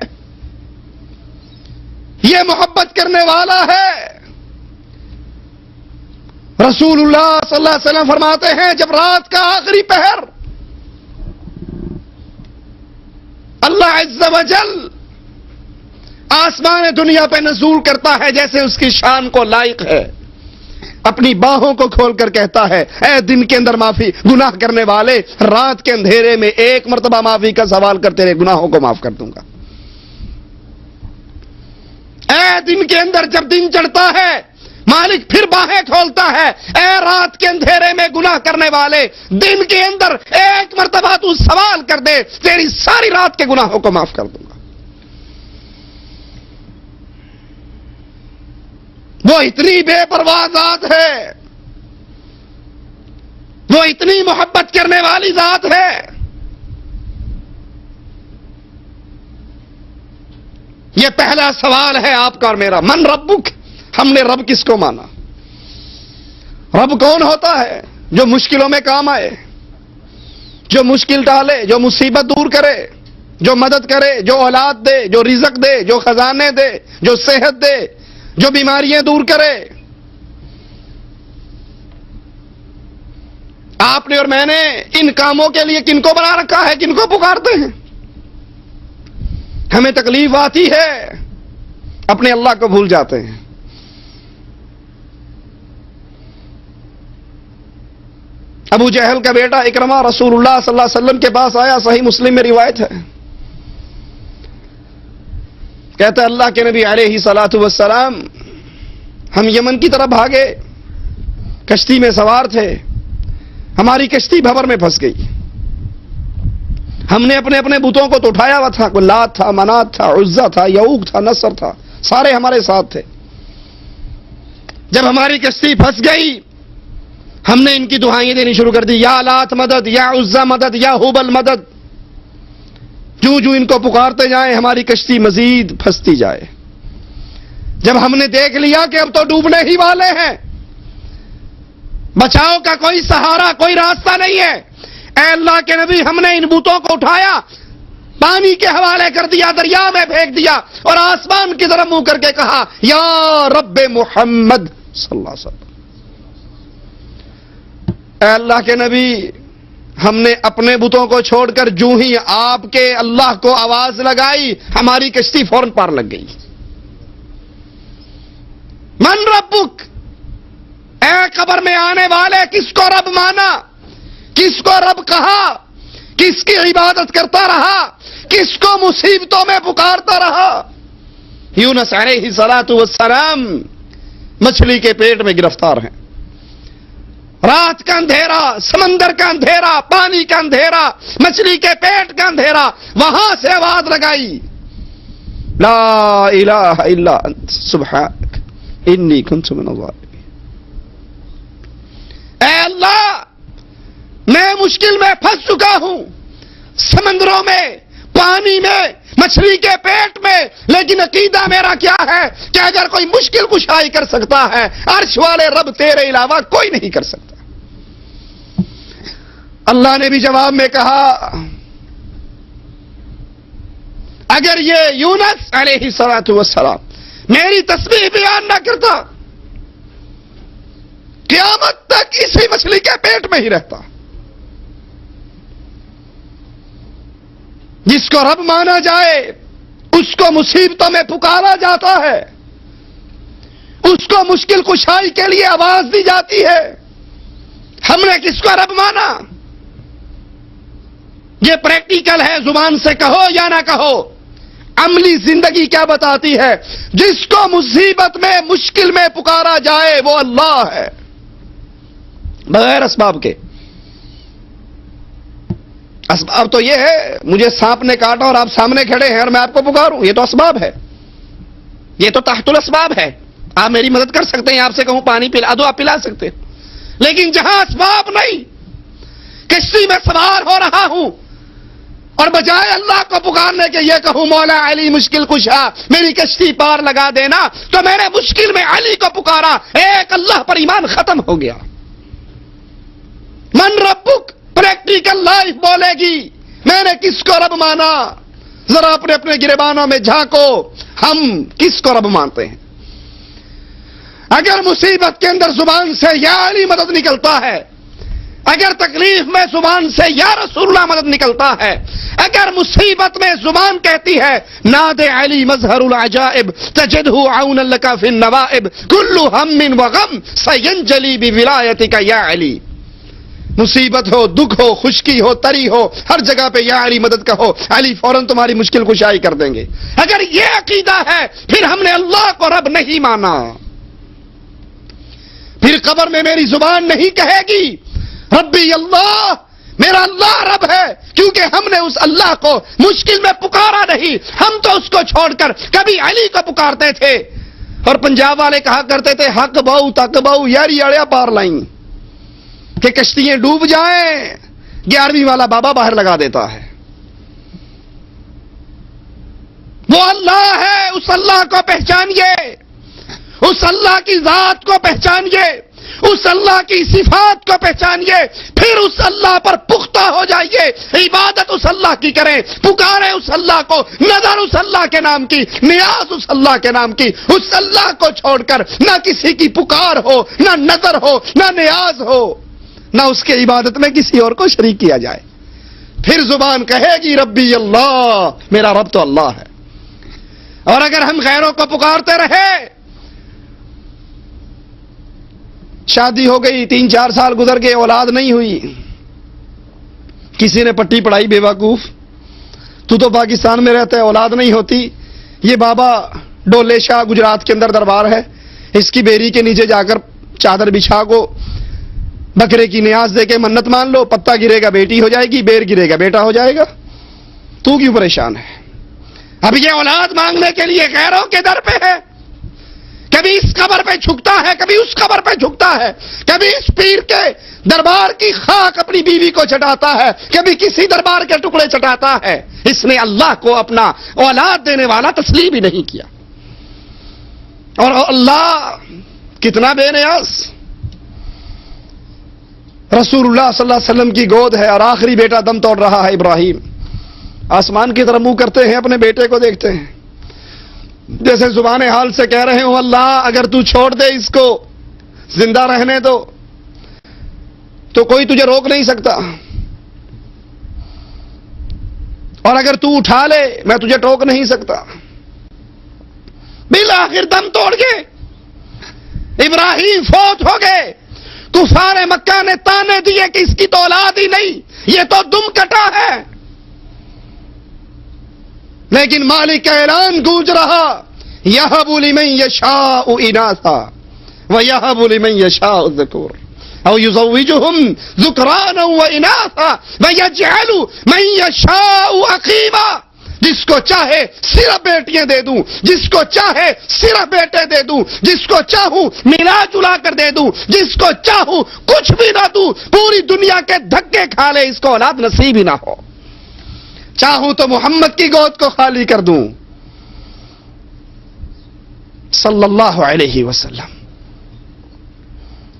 یہ محبت کرنے والا ہے. رسول اللہ صلی اللہ علیہ وسلم فرماتے ہیں جب رات کا آخری پہر اللہ عز و جل آسمان دنیا پہ نزول کرتا ہے جیسے اس کی شان کو لائق ہے، اپنی باہوں کو کھول کر کہتا ہے اے دن کے اندر معافی گناہ کرنے والے، رات کے اندھیرے میں ایک مرتبہ معافی کا سوال کر تیرے گناہوں کو معاف کر دوں گا. اے دن کے اندر جب دن چڑھتا ہے مالک پھر باہیں کھولتا ہے، اے رات کے اندھیرے میں گناہ کرنے والے، دن کے اندر ایک مرتبہ تو سوال کر دے تیری ساری رات کے گناہوں کو معاف کر دوں گا. وہ اتنی بے پرواہ ذات ہے، وہ اتنی محبت کرنے والی ذات ہے. یہ پہلا سوال ہے آپ کا اور میرا، من ربک، ہم نے رب کس کو مانا؟ رب کون ہوتا ہے؟ جو مشکلوں میں کام آئے، جو مشکل ٹالے، جو مصیبت دور کرے، جو مدد کرے، جو اولاد دے، جو رزق دے، جو خزانے دے، جو صحت دے، جو بیماریاں دور کرے. آپ نے اور میں نے ان کاموں کے لیے کن کو بنا رکھا ہے، کن کو پکارتے ہیں؟ ہمیں تکلیف آتی ہے اپنے اللہ کو بھول جاتے ہیں. ابو جہل کا بیٹا اکرمہ رسول اللہ صلی اللہ علیہ وسلم کے پاس آیا، صحیح مسلم میں روایت ہے. کہتا ہے اللہ کے نبی علیہ الصلوۃ والسلام ہم یمن کی طرف بھاگے، کشتی میں سوار تھے، ہماری کشتی بھنور میں پھنس گئی. ہم نے اپنے اپنے بتوں کو تو اٹھایا ہوا تھا، کوئی لات تھا، منات تھا، عزا تھا، یعوق تھا، نصر تھا، سارے ہمارے ساتھ تھے. جب ہماری کشتی پھنس گئی ہم نے ان کی دعائیں دینی شروع کر دی، یا لات مدد، یا عزا مدد، یا ہبل مدد. جو جو ان کو پکارتے جائیں ہماری کشتی مزید پھنستی جائے. جب ہم نے دیکھ لیا کہ اب تو ڈوبنے ہی والے ہیں، بچاؤ کا کوئی سہارا، کوئی راستہ نہیں ہے، اے اللہ کے نبی ہم نے ان بتوں کو اٹھایا، پانی کے حوالے کر دیا، دریا میں پھینک دیا اور آسمان کی طرف منہ کر کے کہا یا رب محمد صلی اللہ علیہ وسلم. اے اللہ کے نبی ہم نے اپنے بتوں کو چھوڑ کر جو ہی آپ کے اللہ کو آواز لگائی ہماری کشتی فوراً پار لگ گئی. من ربک، اے قبر میں آنے والے کس کو رب مانا، کس کو رب کہا، کس کی عبادت کرتا رہا، کس کو مصیبتوں میں پکارتا رہا؟ یونس علیہ الصلوۃ والسلام مچھلی کے پیٹ میں گرفتار ہیں. رات کا اندھیرا، سمندر کا اندھیرا، پانی کا اندھیرا، مچھلی کے پیٹ کا اندھیرا، وہاں سے آواز لگائی لا الہ الا انت سبحانک انی کنت من الظالمین. اے اللہ میں مشکل میں پھنس چکا ہوں، سمندروں میں، پانی میں، مچھلی کے پیٹ میں، لیکن عقیدہ میرا کیا ہے کہ اگر کوئی مشکل کشائی کر سکتا ہے عرش والے رب تیرے علاوہ کوئی نہیں کر سکتا. اللہ نے بھی جواب میں کہا اگر یہ یونس علیہ الصلوۃ والسلام میری تسبیح بیان نہ کرتا قیامت اسی مچھلی کے پیٹ میں ہی رہتا. جس کو رب مانا جائے اس کو مصیبتوں میں پکارا جاتا ہے, اس کو مشکل کشائی کے لیے آواز دی جاتی ہے. ہم نے کس کو رب مانا؟ یہ پریکٹیکل ہے, زبان سے کہو یا نہ کہو. عملی زندگی کیا بتاتی ہے؟ جس کو مصیبت میں مشکل میں پکارا جائے وہ اللہ ہے, بغیر اسباب کے. اسباب تو یہ ہے مجھے سانپ نے کاٹا اور آپ سامنے کھڑے ہیں اور میں آپ کو پکاروں, یہ تو اسباب ہے, یہ تو تحت الاسباب ہے. آپ میری مدد کر سکتے ہیں, آپ سے کہوں پانی پلا دو, آپ پلا سکتے ہیں. لیکن جہاں اسباب نہیں, کشتی میں سوار ہو رہا ہوں اور بجائے اللہ کو پکارنے کے یہ کہوں مولا علی مشکل کشا میری کشتی پار لگا دینا, تو میں نے مشکل میں علی کو پکارا, ایک اللہ پر ایمان ختم ہو گیا. من ربک پریکٹیکل لائف بولے گی میں نے کس کو رب مانا. ذرا اپنے اپنے گریبانوں میں جھانکو, ہم کس کو رب مانتے ہیں؟ اگر مصیبت کے اندر زبان سے یا علی مدد نکلتا ہے, اگر تکلیف میں زبان سے یا رسول اللہ مدد نکلتا ہے, اگر مصیبت میں زبان کہتی ہے ناد علی مظہر العجائب تجدہ عونا لک فی النوائب کل ہم وغم سینجلی بولایتک یا علی. مصیبت ہو, دکھ ہو, خشکی ہو, تری ہو, ہر جگہ پہ یا علی مدد کہو, علی فوراً تمہاری مشکل کشائی کر دیں گے. اگر یہ عقیدہ ہے پھر ہم نے اللہ کو رب نہیں مانا. پھر قبر میں میری زبان نہیں کہے گی ربی اللہ, میرا اللہ رب ہے, کیونکہ ہم نے اس اللہ کو مشکل میں پکارا نہیں. ہم تو اس کو چھوڑ کر کبھی علی کو پکارتے تھے. اور پنجاب والے کہا کرتے تھے حق بہو تک بہو یاری اڑیا پار لائیں, کہ کشتیاں ڈوب جائیں 11ویں والا بابا باہر لگا دیتا ہے. وہ اللہ ہے, اس اللہ کو پہچانیے, اس اللہ کی ذات کو پہچانیے, اس اللہ کی صفات کو پہچانیے, پھر اس اللہ پر پختہ ہو جائیے. عبادت اس اللہ کی کریں, پکارے اس اللہ کو, نظر اس اللہ کے نام کی, نیاز اس اللہ کے نام کی. اس اللہ کو چھوڑ کر نہ کسی کی پکار ہو, نہ نظر ہو, نہ نیاز ہو, نہ اس کے عبادت میں کسی اور کو شریک کیا جائے. پھر زبان کہے گی ربی اللہ, میرا رب تو اللہ ہے. اور اگر ہم غیروں کو پکارتے رہے, شادی ہو گئی 3-4 سال گزر گئے, اولاد نہیں ہوئی, کسی نے پٹی پڑھائی بے وقوف, تو پاکستان میں رہتا ہے اولاد نہیں ہوتی. یہ بابا ڈولے شاہ گجرات کے اندر دربار ہے, اس کی بیری کے نیچے جا کر چادر بچھا کو بکرے کی نیاز دے کے منت مان لو, پتا گرے گا بیٹی ہو جائے گی, بیر گرے گا بیٹا ہو جائے گا. تو کیوں پریشان ہے؟ اب یہ اولاد مانگنے کے لیے غیروں کے در پہ ہے, کبھی اس قبر پہ جھکتا ہے, کبھی اس قبر پہ جھکتا ہے, کبھی اس پیر کے دربار کی خاک اپنی بیوی کو چٹاتا ہے, کبھی کسی دربار کے ٹکڑے چٹاتا ہے. اس نے اللہ کو اپنا اولاد دینے والا تسلیم ہی نہیں کیا. اور اللہ کتنا بے نیاز, رسول اللہ صلی اللہ علیہ وسلم کی گود ہے اور آخری بیٹا دم توڑ رہا ہے ابراہیم. آسمان کی طرف منہ کرتے ہیں, اپنے بیٹے کو دیکھتے ہیں, جیسے زبان حال سے کہہ رہے ہوں اللہ اگر تو چھوڑ دے اس کو زندہ رہنے دو تو کوئی تجھے روک نہیں سکتا, اور اگر تو اٹھا لے میں تجھے ٹوک نہیں سکتا. بالآخر دم توڑ گئے, ابراہیم فوت ہو گئے. کفار مکہ نے تانے دیے کہ اس کی تو اولاد ہی نہیں, یہ تو دم کٹا ہے. لیکن مالک کا اعلان گونج رہا یہب لمن یشاء اناثا ویہب لمن یشاء الذکور او یزوجہم ذکرانا واناثا ویجعل من یشاء عقیما. جس کو چاہے صرف بیٹیاں دے دوں, جس کو چاہے صرف بیٹے دے دوں, جس کو چاہوں ملا جلا کر دے دوں, جس کو چاہوں کچھ بھی نہ دوں, پوری دنیا کے دھکے کھا لے اس کو اولاد نصیب ہی نہ ہو. چاہوں تو محمد کی گود کو خالی کر دوں صلی اللہ علیہ وسلم.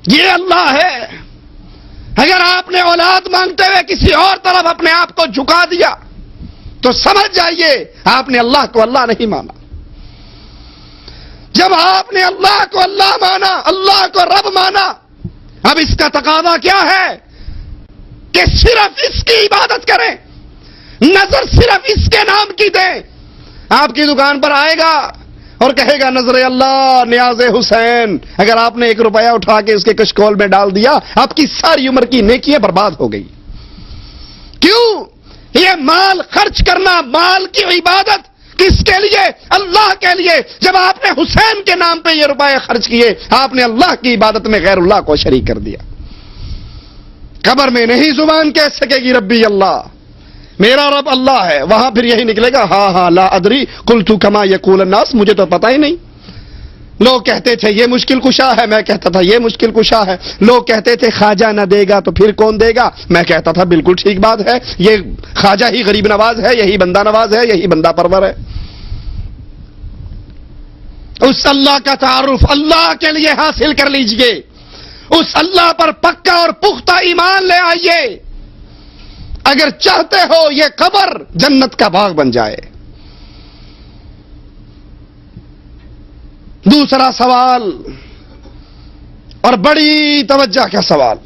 یہ اللہ ہے. اگر آپ نے اولاد مانگتے ہوئے کسی اور طرف اپنے آپ کو جھکا دیا تو سمجھ جائیے آپ نے اللہ کو اللہ نہیں مانا. جب آپ نے اللہ کو اللہ مانا, اللہ کو رب مانا, اب اس کا تقاضا کیا ہے کہ صرف اس کی عبادت کریں, نظر صرف اس کے نام کی دیں. آپ کی دکان پر آئے گا اور کہے گا نظر اللہ نیاز حسین, اگر آپ نے 1 روپیہ اٹھا کے اس کے کشکول میں ڈال دیا آپ کی ساری عمر کی نیکیاں برباد ہو گئی. کیوں؟ یہ مال خرچ کرنا, مال کی عبادت کس کے لیے؟ اللہ کے لیے. جب آپ نے حسین کے نام پہ یہ روپے خرچ کیے آپ نے اللہ کی عبادت میں غیر اللہ کو شریک کر دیا. قبر میں نہیں زبان کہہ سکے گی ربی اللہ, میرا رب اللہ ہے, وہاں پھر یہی نکلے گا ہاں لا ادری قلت کما یقول الناس, مجھے تو پتہ ہی نہیں. لوگ کہتے تھے یہ مشکل کشا ہے, میں کہتا تھا یہ مشکل کشا ہے. لوگ کہتے تھے خواجہ نہ دے گا تو پھر کون دے گا, میں کہتا تھا بالکل ٹھیک بات ہے, یہ خواجہ ہی غریب نواز ہے, یہی بندہ نواز ہے, یہی بندہ پرور ہے. اس اللہ کا تعارف اللہ کے لیے حاصل کر لیجئے, اس اللہ پر پکا اور پختہ ایمان لے آئیے, اگر چاہتے ہو یہ قبر جنت کا باغ بن جائے. دوسرا سوال, اور بڑی توجہ کا سوال,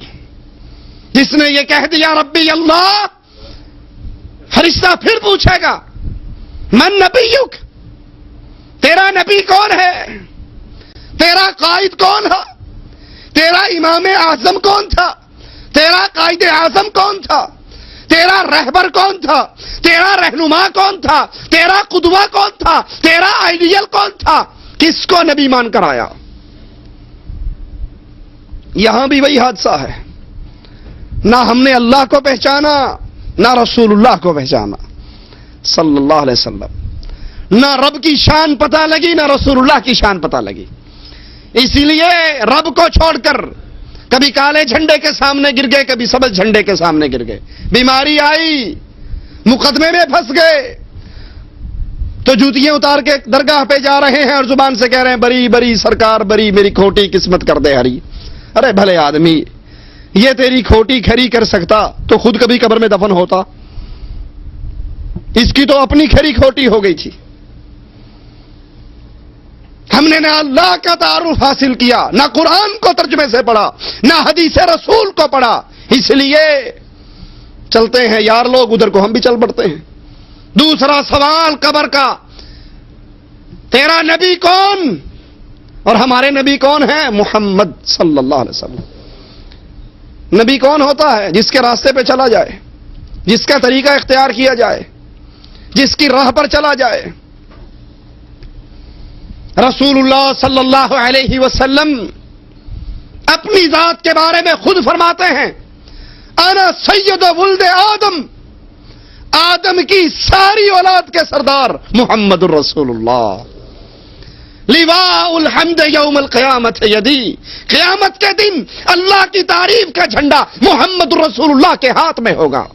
جس نے یہ کہہ دیا ربی اللہ, فرشتہ پھر پوچھے گا من نبیک, تیرا نبی کون ہے, تیرا قائد کون ہے, تیرا امام اعظم کون تھا, تیرا قائد اعظم کون تھا, تیرا رہبر کون تھا, تیرا رہنما کون تھا, تیرا قدوہ کون تھا, تیرا آئیڈیل کون تھا, کس کو نبی مان کر آیا. یہاں بھی وہی حادثہ ہے, نہ ہم نے اللہ کو پہچانا نہ رسول اللہ کو پہچانا صلی اللہ علیہ وسلم, نہ رب کی شان پتہ لگی نہ رسول اللہ کی شان پتہ لگی. اسی لیے رب کو چھوڑ کر کبھی کالے جھنڈے کے سامنے گر گئے, کبھی سبز جھنڈے کے سامنے گر گئے. بیماری آئی, مقدمے میں پھنس گئے تو جوتیاں اتار کے درگاہ پہ جا رہے ہیں اور زبان سے کہہ رہے ہیں بری بری سرکار بری, میری کھوٹی قسمت کر دے ہری. ارے بھلے آدمی, یہ تیری کھوٹی کھری کر سکتا تو خود کبھی قبر میں دفن ہوتا, اس کی تو اپنی کھری کھوٹی ہو گئی تھی. ہم نے نہ اللہ کا تعارف حاصل کیا, نہ قرآن کو ترجمے سے پڑھا, نہ حدیث رسول کو پڑھا, اس لیے چلتے ہیں یار لوگ ادھر کو ہم بھی چل پڑتے ہیں. دوسرا سوال قبر کا, تیرا نبی کون, اور ہمارے نبی کون ہیں؟ محمد صلی اللہ علیہ وسلم. نبی کون ہوتا ہے؟ جس کے راستے پہ چلا جائے, جس کا طریقہ اختیار کیا جائے, جس کی راہ پر چلا جائے. رسول اللہ صلی اللہ علیہ وسلم اپنی ذات کے بارے میں خود فرماتے ہیں انا سید ولد آدم, آدم کی ساری اولاد کے سردار محمد الرسول اللہ. لواء الحمد یوم القیامت یدی, قیامت کے دن اللہ کی تعریف کا جھنڈا محمد الرسول اللہ کے ہاتھ میں ہوگا.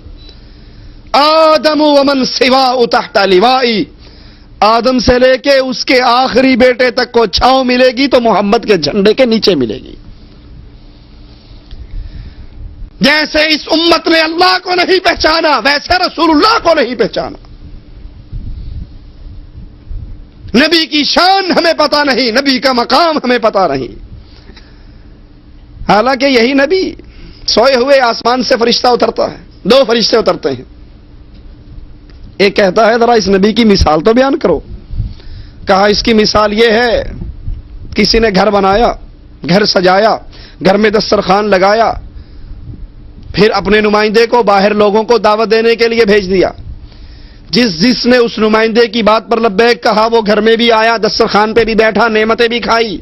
آدم ومن سواء تحت لوائی, آدم سے لے کے اس کے آخری بیٹے تک کو چھاؤں ملے گی تو محمد کے جھنڈے کے نیچے ملے گی. جیسے اس امت نے اللہ کو نہیں پہچانا ویسے رسول اللہ کو نہیں پہچانا. نبی کی شان ہمیں پتہ نہیں, نبی کا مقام ہمیں پتہ نہیں. حالانکہ یہی نبی سوئے ہوئے آسمان سے فرشتہ اترتا ہے, 2 فرشتے اترتے ہیں. ایک کہتا ہے ذرا اس نبی کی مثال تو بیان کرو. کہا اس کی مثال یہ ہے, کسی نے گھر بنایا, گھر سجایا, گھر میں دسترخوان لگایا, پھر اپنے نمائندے کو باہر لوگوں کو دعوت دینے کے لیے بھیج دیا. جس نے اس نمائندے کی بات پر لبیک کہا وہ گھر میں بھی آیا, دسترخوان پہ بھی بیٹھا, نعمتیں بھی کھائی.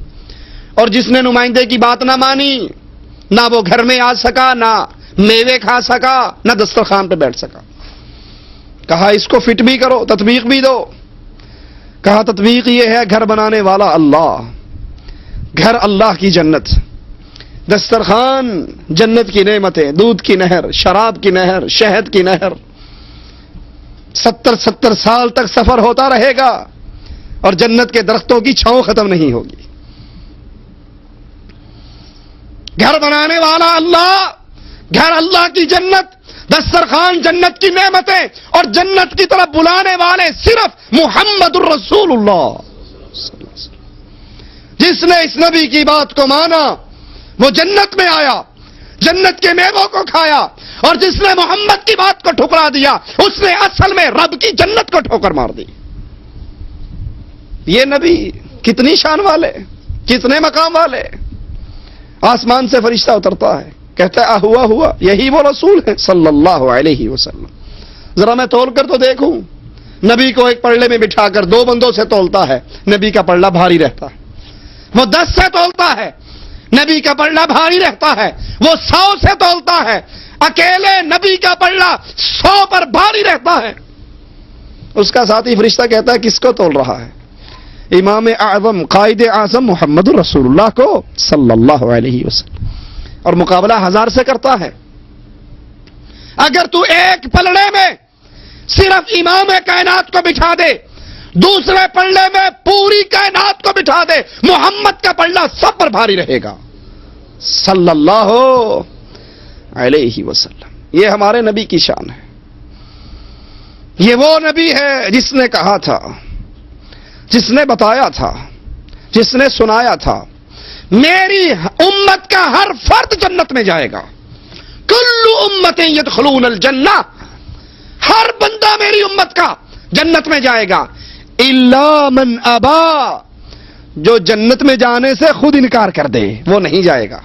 اور جس نے نمائندے کی بات نہ مانی, نہ وہ گھر میں آ سکا, نہ میوے کھا سکا, نہ دسترخوان پہ بیٹھ سکا. کہا اس کو فٹ بھی کرو, تطبیق بھی دو. کہا تطبیق یہ ہے گھر بنانے والا اللہ, گھر اللہ کی جنت, دسترخوان جنت کی نعمتیں, دودھ کی نہر, شراب کی نہر, شہد کی نہر. 70 سال تک سفر ہوتا رہے گا اور جنت کے درختوں کی چھاؤں ختم نہیں ہوگی. گھر بنانے والا اللہ, گھر اللہ کی جنت, دسترخوان جنت کی نعمتیں, اور جنت کی طرف بلانے والے صرف محمد الرسول اللہ. جس نے اس نبی کی بات کو مانا وہ جنت میں آیا, جنت کے میووں کو کھایا، اور جس نے محمد کی بات کو ٹھکرا دیا اس نے اصل میں رب کی جنت کو ٹھوکر مار دی۔ یہ نبی کتنی شان والے، کتنے مقام والے۔ آسمان سے فرشتہ اترتا ہے، کہتا ہے ہوا ہوا، یہی وہ رسول ہے صلی اللہ علیہ وسلم۔ ذرا میں تول کر تو دیکھوں۔ نبی کو ایک پلڑے میں بٹھا کر 2 بندوں سے تولتا ہے، نبی کا پلڑا بھاری رہتا ہے۔ وہ 10 سے تولتا ہے، نبی کا پلڑا بھاری رہتا ہے۔ وہ 100 سے تولتا ہے، اکیلے نبی کا پلڑا 100 پر بھاری رہتا ہے۔ اس کا ساتھی فرشتہ کہتا ہے کس کو تول رہا ہے؟ امام اعظم قائد اعظم محمد رسول اللہ کو صلی اللہ علیہ وسلم، اور مقابلہ 1000 سے کرتا ہے۔ اگر تو ایک پلڑے میں صرف امام کائنات کو بٹھا دے، دوسرے پلڑے میں پوری کائنات کو بٹھا دے، محمد کا پلڑا سب پر بھاری رہے گا صلی اللہ علیہ وسلم۔ یہ ہمارے نبی کی شان ہے۔ یہ وہ نبی ہے جس نے کہا تھا، جس نے بتایا تھا، جس نے سنایا تھا میری امت کا ہر فرد جنت میں جائے گا۔ کل امت یدخلون الجنہ، ہر بندہ میری امت کا جنت میں جائے گا، الا من ابا، جو جنت میں جانے سے خود انکار کر دے وہ نہیں جائے گا۔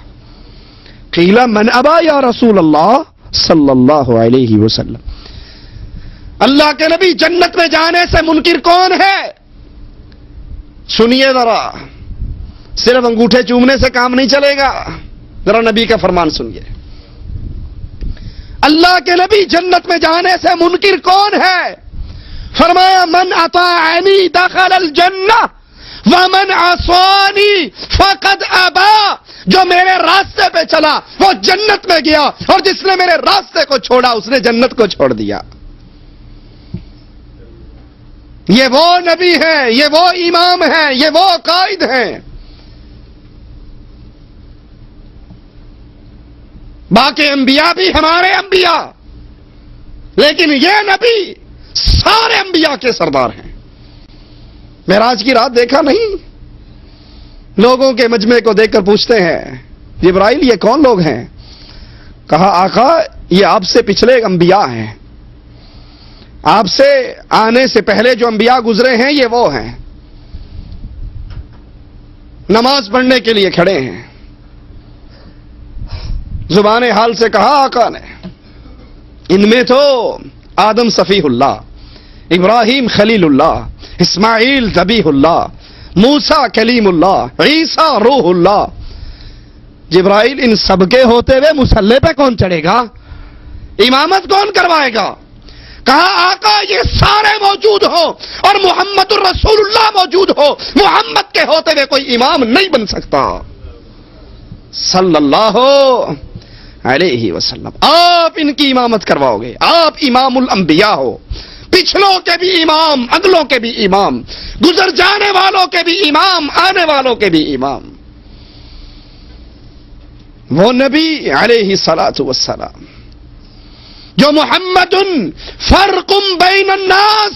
قیل من ابا یا رسول اللہ صلی اللہ علیہ وسلم، اللہ کے نبی جنت میں جانے سے منکر کون ہے؟ سنیے ذرا، صرف انگوٹھے چومنے سے کام نہیں چلے گا، ذرا نبی کا فرمان سنیے۔ اللہ کے نبی جنت میں جانے سے منکر کون ہے؟ فرمایا من اطاعنی دخل الجنہ ومن عصانی فقد ابا، جو میرے راستے پہ چلا وہ جنت میں گیا، اور جس نے میرے راستے کو چھوڑا اس نے جنت کو چھوڑ دیا۔ یہ وہ نبی ہیں، یہ وہ امام ہیں، یہ وہ قائد ہیں۔ باقی انبیاء بھی ہمارے انبیاء، لیکن یہ نبی سارے انبیاء کے سردار ہیں۔ معراج کی رات دیکھا نہیں؟ لوگوں کے مجمع کو دیکھ کر پوچھتے ہیں جبرائیل یہ کون لوگ ہیں؟ کہا آقا یہ آپ سے پچھلے انبیاء ہیں، آپ سے آنے سے پہلے جو انبیاء گزرے ہیں یہ وہ ہیں۔ نماز پڑھنے کے لیے کھڑے ہیں، زبان حال سے کہا آقا نے ان میں تو آدم صفیح اللہ، ابراہیم خلیل اللہ، اسماعیل ذبیح اللہ، موسیٰ کلیم اللہ، عیسیٰ روح اللہ۔ جبرائیل ان سب کے ہوتے ہوئے مصلی پہ کون چڑھے گا؟ امامت کون کروائے گا؟ کہا آقا یہ سارے موجود ہو اور محمد الرسول اللہ موجود ہو، محمد کے ہوتے ہوئے کوئی امام نہیں بن سکتا صلی اللہ علیہ وسلم۔ آپ ان کی امامت کرواؤ گے، آپ امام الانبیاء ہو، پچھلوں کے بھی امام، اگلوں کے بھی امام، گزر جانے والوں کے بھی امام، آنے والوں کے بھی امام۔ وہ نبی علیہ الصلاۃ والسلام جو محمد فرق بین الناس،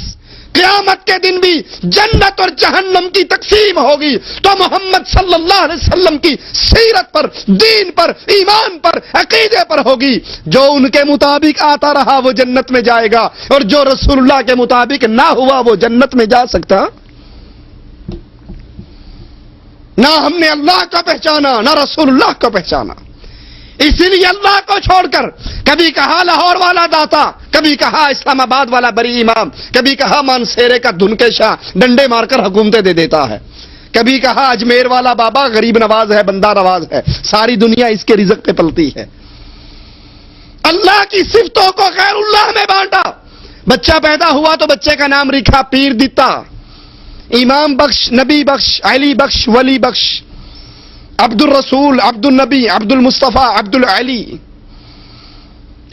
قیامت کے دن بھی جنت اور جہنم کی تقسیم ہوگی تو محمد صلی اللہ علیہ وسلم کی سیرت پر، دین پر، ایمان پر، عقیدے پر ہوگی۔ جو ان کے مطابق آتا رہا وہ جنت میں جائے گا، اور جو رسول اللہ کے مطابق نہ ہوا وہ جنت میں جا سکتا؟ نہ ہم نے اللہ کا پہچانا نہ رسول اللہ کو پہچانا، اسی لیے اللہ کو چھوڑ کر کبھی کہا لاہور والا داتا، کبھی کہا اسلام آباد والا بری امام، کبھی کہا مانسیرے کا دھن کے شاہ ڈنڈے مار کر حکومتیں دے دیتا ہے، کبھی کہا اجمیر والا بابا غریب نواز ہے، بندہ نواز ہے، ساری دنیا اس کے رزق پہ پلتی ہے۔ اللہ کی صفتوں کو غیر اللہ میں بانٹا۔ بچہ پیدا ہوا تو بچے کا نام رکھا پیر دیتا، امام بخش، نبی بخش، علی بخش، ولی بخش، عبد الرسول، عبد النبی، عبد المصطفیٰ، عبد العلی۔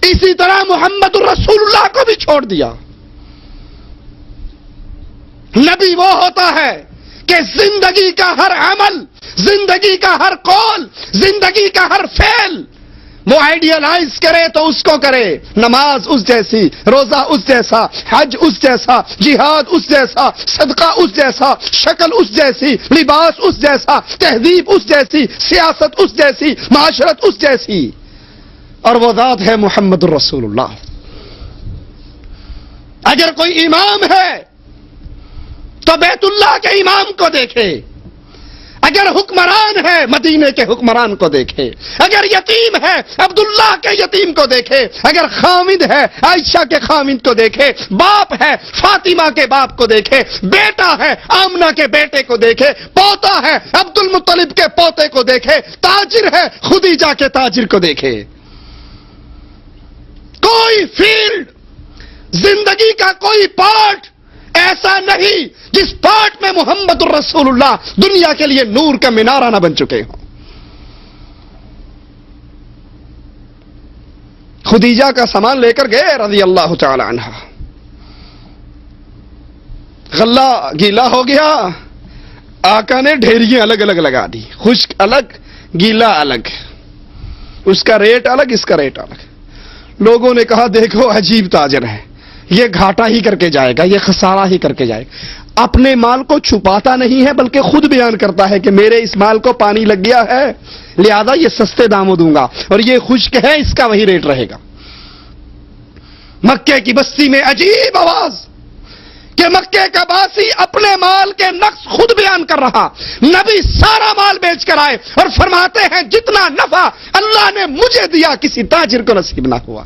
اسی طرح محمد الرسول اللہ کو بھی چھوڑ دیا۔ نبی وہ ہوتا ہے کہ زندگی کا ہر عمل، زندگی کا ہر قول، زندگی کا ہر فعل وہ آئیڈیالائز کرے تو اس کو کرے۔ نماز اس جیسی، روزہ اس جیسا، حج اس جیسا، جہاد اس جیسا، صدقہ اس جیسا، شکل اس جیسی، لباس اس جیسا، تہذیب اس جیسی، سیاست اس جیسی، معاشرت اس جیسی۔ اور وہ ذات ہے محمد الرسول اللہ. اگر کوئی امام ہے تو بیت اللہ کے امام کو دیکھے، اگر حکمران ہے مدینے کے حکمران کو دیکھے، اگر یتیم ہے عبداللہ کے یتیم کو دیکھے، اگر خامد ہے عائشہ کے خامد کو دیکھے، باپ ہے فاطمہ کے باپ کو دیکھے، بیٹا ہے آمنہ کے بیٹے کو دیکھے، پوتا ہے عبد المطلب کے پوتے کو دیکھے، تاجر ہے خدیجہ کے تاجر کو دیکھے. کوئی فیلڈ، زندگی کا کوئی پارٹ ایسا نہیں جس پارٹ میں محمد الرسول اللہ دنیا کے لیے نور کا مینارہ نہ بن چکے ہوں. خدیجہ کا سامان لے کر گئے رضی اللہ تعالی عنہ. غلہ گیلا ہو گیا، آقا نے ڈھیریاں الگ الگ لگا دی، خشک الگ گیلا الگ، اس کا ریٹ الگ اس کا ریٹ الگ. لوگوں نے کہا دیکھو عجیب تاجر ہے، یہ گھاٹا ہی کر کے جائے گا، یہ خسارہ ہی کر کے جائے گا. اپنے مال کو چھپاتا نہیں ہے بلکہ خود بیان کرتا ہے کہ میرے اس مال کو پانی لگ گیا ہے لہذا یہ سستے داموں دوں گا، اور یہ خشک ہے اس کا وہی ریٹ رہے گا. مکے کی بستی میں عجیب آواز کہ مکے کا باسی اپنے مال کے نقص خود بیان کر رہا. نبی سارا مال بیچ کر آئے اور فرماتے ہیں جتنا نفع اللہ نے مجھے دیا کسی تاجر کو نصیب نہ ہوا.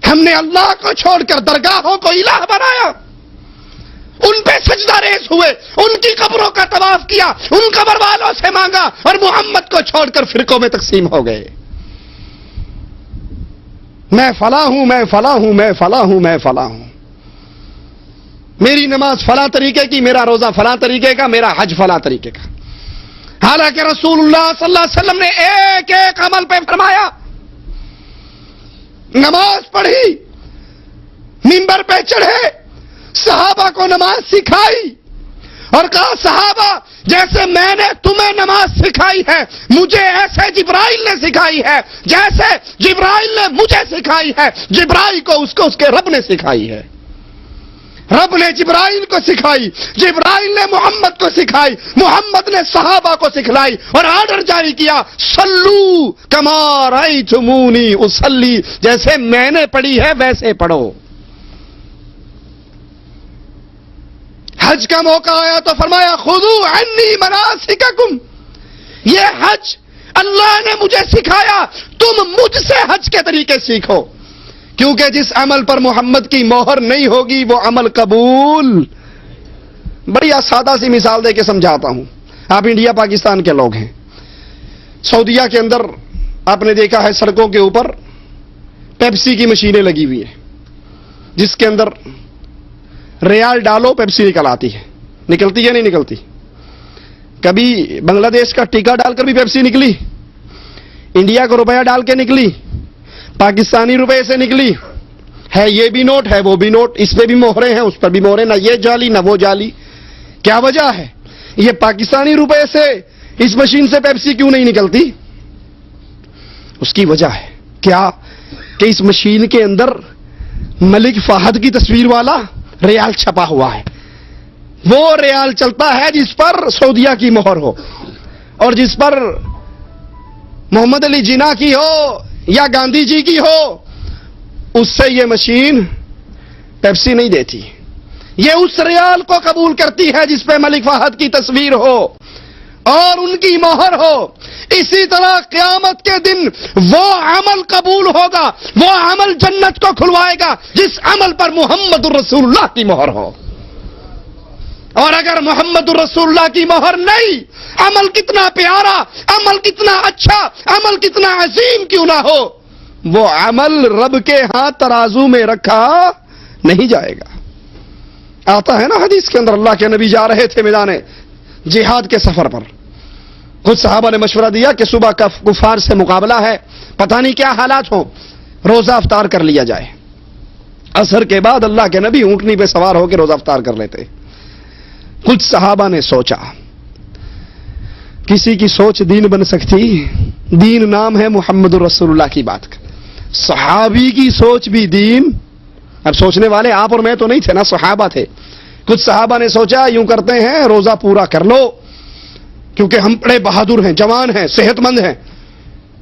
ہم نے اللہ کو چھوڑ کر درگاہوں کو الہ بنایا، ان پہ سجدہ ریز ہوئے، ان کی قبروں کا طواف کیا، ان قبر والوں سے مانگا، اور محمد کو چھوڑ کر فرقوں میں تقسیم ہو گئے. میں فلاں ہوں، میں فلاں ہوں، میں فلاں ہوں، میں فلاں ہوں، میری نماز فلاں طریقے کی، میرا روزہ فلاں طریقے کا، میرا حج فلاں طریقے کا. حالانکہ رسول اللہ صلی اللہ علیہ وسلم نے ایک ایک عمل پہ فرمایا. نماز پڑھی، منبر پہ چڑھے، صحابہ کو نماز سکھائی اور کہا صحابہ جیسے میں نے تمہیں نماز سکھائی ہے مجھے ایسے جبرائیل نے سکھائی ہے، جیسے جبرائیل نے مجھے سکھائی ہے جبرائیل کو اس کے رب نے سکھائی ہے. رب نے جبرائیل کو سکھائی، جبرائیل نے محمد کو سکھائی، محمد نے صحابہ کو سکھلائی، اور آرڈر جاری کیا صلو کما رأیتمونی اصلی، جیسے میں نے پڑھی ہے ویسے پڑھو. حج کا موقع آیا تو فرمایا خذوا عنی مناسککم، یہ حج اللہ نے مجھے سکھایا، تم مجھ سے حج کے طریقے سیکھو. کیونکہ جس عمل پر محمد کی مہر نہیں ہوگی وہ عمل قبول. بڑی سادہ سی مثال دے کے سمجھاتا ہوں. آپ انڈیا پاکستان کے لوگ ہیں، سعودیہ کے اندر آپ نے دیکھا ہے سڑکوں کے اوپر پیپسی کی مشینیں لگی ہوئی ہیں جس کے اندر ریال ڈالو پیپسی نکل آتی ہے. نکلتی ہے نہیں نکلتی؟ کبھی بنگلہ دیش کا ٹیکا ڈال کر بھی پیپسی نکلی، انڈیا کو روپیہ ڈال کے نکلی، پاکستانی روپے سے نکلی ہے. یہ بھی نوٹ ہے وہ بھی نوٹ، اس پہ بھی مہرے ہیں اس پر بھی مہرے، نہ یہ جعلی نہ وہ جعلی. کیا وجہ ہے؟ یہ پاکستانی روپے سے اس مشین سے پیپسی کیوں نہیں نکلتی؟ اس کی وجہ ہے کیا کہ اس مشین کے اندر ملک فہد کی تصویر والا ریال چھپا ہوا ہے. وہ ریال چلتا ہے جس پر سعودیہ کی مہر ہو، اور جس پر محمد علی جناح کی ہو یا گاندھی جی کی ہو اس سے یہ مشین پیپسی نہیں دیتی. یہ اس ریال کو قبول کرتی ہے جس پہ ملک فہد کی تصویر ہو اور ان کی مہر ہو. اسی طرح قیامت کے دن وہ عمل قبول ہوگا، وہ عمل جنت کو کھلوائے گا جس عمل پر محمد الرسول اللہ کی مہر ہو. اور اگر محمد الرسول اللہ کی مہر نہیں، عمل کتنا پیارا، عمل کتنا اچھا، عمل کتنا عظیم کیوں نہ ہو، وہ عمل رب کے ہاں ترازو میں رکھا نہیں جائے گا. آتا ہے نا حدیث کے اندر اللہ کے نبی جا رہے تھے میدان جہاد کے سفر پر. کچھ صحابہ نے مشورہ دیا کہ صبح کا کفار سے مقابلہ ہے، پتہ نہیں کیا حالات ہوں، روزہ افطار کر لیا جائے. عصر کے بعد اللہ کے نبی اونٹنی پہ سوار ہو کے روزہ افطار کر لیتے. کچھ صحابہ نے سوچا کسی کی سوچ دین بن سکتی؟ دین نام ہے محمد الرسول اللہ کی بات کا. صحابی کی سوچ بھی دین. اب سوچنے والے آپ اور میں تو نہیں تھے نا، صحابہ تھے. کچھ صحابہ نے سوچا یوں کرتے ہیں روزہ پورا کر لو، کیونکہ ہم بڑے بہادر ہیں، جوان ہیں، صحت مند ہیں،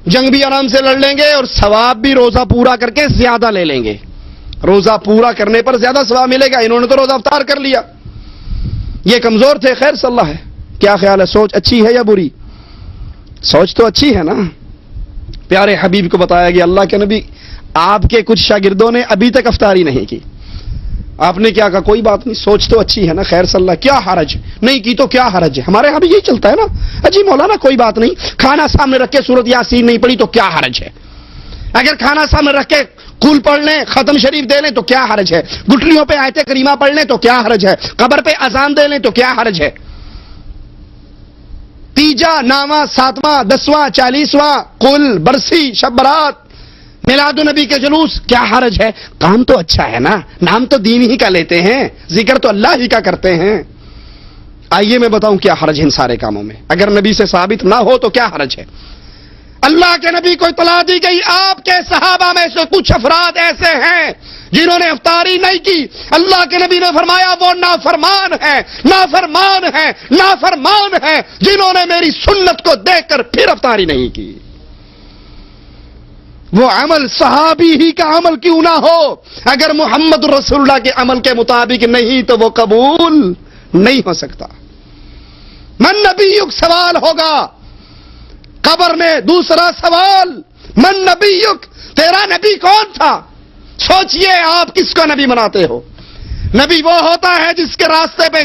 جنگ بھی آرام سے لڑ لیں گے اور ثواب بھی روزہ پورا کر کے زیادہ لے لیں گے، روزہ پورا کرنے پر زیادہ ثواب ملے گا۔ انہوں نے تو روزہ افطار کر لیا، یہ کمزور تھے، خیر صلی اللہ ہے۔ کیا خیال ہے، سوچ اچھی ہے یا بری؟ سوچ تو اچھی ہے نا۔ پیارے حبیب کو بتایا گیا، اللہ کے نبی آپ کے کچھ شاگردوں نے ابھی تک افطاری نہیں کی، آپ نے کیا کہا؟ کوئی بات نہیں، سوچ تو اچھی ہے نا، خیر صلی اللہ، کیا حرج، نہیں کی تو کیا حرج ہے؟ ہمارے یہاں بھی یہی چلتا ہے نا، اجی مولانا کوئی بات نہیں، کھانا سامنے رکھ کے سورت یاسین نہیں پڑھی تو کیا حرج ہے؟ اگر کھانا سامنے رکھ کے قل پڑھ لیں، ختم شریف دے لیں تو کیا حرج ہے؟ گٹلیوں پہ آیت کریمہ پڑھ لیں تو کیا حرج ہے؟ قبر پہ اذان دے لیں تو کیا حرج ہے؟ تیجا، نواں، ساتواں، 10واں، 40واں، قل، برسی، شب برات، میلاد النبی کے جلوس، کیا حرج ہے؟ کام تو اچھا ہے نا، نام تو دین ہی کا لیتے ہیں، ذکر تو اللہ ہی کا کرتے ہیں۔ آئیے میں بتاؤں کیا حرج ہے ان سارے کاموں میں، اگر نبی سے ثابت نہ ہو تو کیا حرج ہے؟ اللہ کے نبی کو اطلاع دی گئی، آپ کے صحابہ میں سے کچھ افراد ایسے ہیں جنہوں نے افطاری نہیں کی، اللہ کے نبی نے فرمایا وہ نافرمان ہیں، نافرمان ہیں، نافرمان ہیں، جنہوں نے میری سنت کو دیکھ کر پھر افطاری نہیں کی۔ وہ عمل صحابی ہی کا عمل کیوں نہ ہو، اگر محمد رسول اللہ کے عمل کے مطابق نہیں تو وہ قبول نہیں ہو سکتا۔ من نبیک سوال ہوگا قبر میں، دوسرا سوال من نبیک، تیرا نبی کون تھا؟ سوچئے آپ کس کو نبی مناتے ہو؟ نبی وہ ہوتا ہے جس کے راستے پہ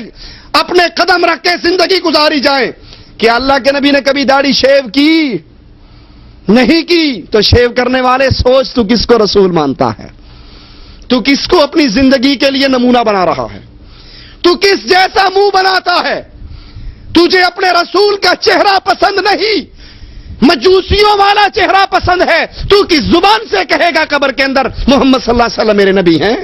اپنے قدم رکھ کے زندگی گزاری جائے۔ کیا اللہ کے نبی نے کبھی داڑھی شیو کی؟ نہیں کی۔ تو شیو کرنے والے سوچ تو کس کو رسول مانتا ہے، تو کس کو اپنی زندگی کے لیے نمونہ بنا رہا ہے، تو کس جیسا منہ بناتا ہے؟ تجھے اپنے رسول کا چہرہ پسند نہیں، مجوسیوں والا چہرہ پسند ہے، تو کس زبان سے کہے گا قبر کے اندر محمد صلی اللہ علیہ وسلم میرے نبی ہیں؟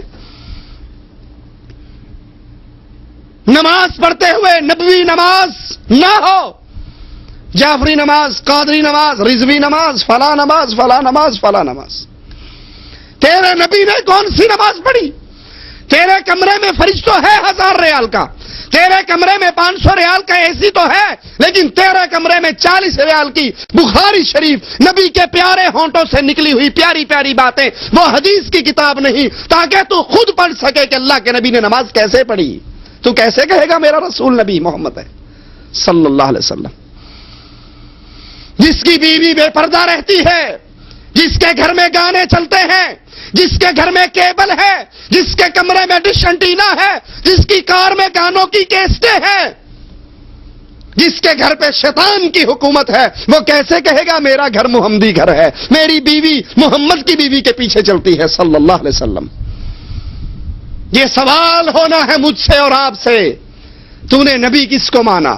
نماز پڑھتے ہوئے نبوی نماز نہ ہو، جعفری نماز، قادری نماز، رضوی نماز، فلاں نماز، فلاں نماز، فلاں نماز، تیرے نبی نے کون سی نماز پڑھی؟ تیرے کمرے میں فریج تو ہے 1000 ریال کا، تیرے کمرے میں 500 ریال کا اے سی تو ہے، لیکن تیرے کمرے میں 40 ریال کی بخاری شریف، نبی کے پیارے ہونٹوں سے نکلی ہوئی پیاری پیاری باتیں، وہ حدیث کی کتاب نہیں، تاکہ تو خود پڑھ سکے کہ اللہ کے نبی نے نماز کیسے پڑھی۔ تو کیسے کہے گا میرا رسول نبی محمد ہے صلی اللہ علیہ وسلم؟ جس کی بیوی بے پردہ رہتی ہے، جس کے گھر میں گانے چلتے ہیں، جس کے گھر میں کیبل ہے، جس کے کمرے میں ڈش انٹینا ہے، جس کی کار میں گانوں کی کیسٹیں ہیں، جس کے گھر پہ شیطان کی حکومت ہے، وہ کیسے کہے گا میرا گھر محمدی گھر ہے، میری بیوی محمد کی بیوی کے پیچھے چلتی ہے صلی اللہ علیہ وسلم؟ یہ سوال ہونا ہے مجھ سے اور آپ سے، تو نے نبی کس کو مانا؟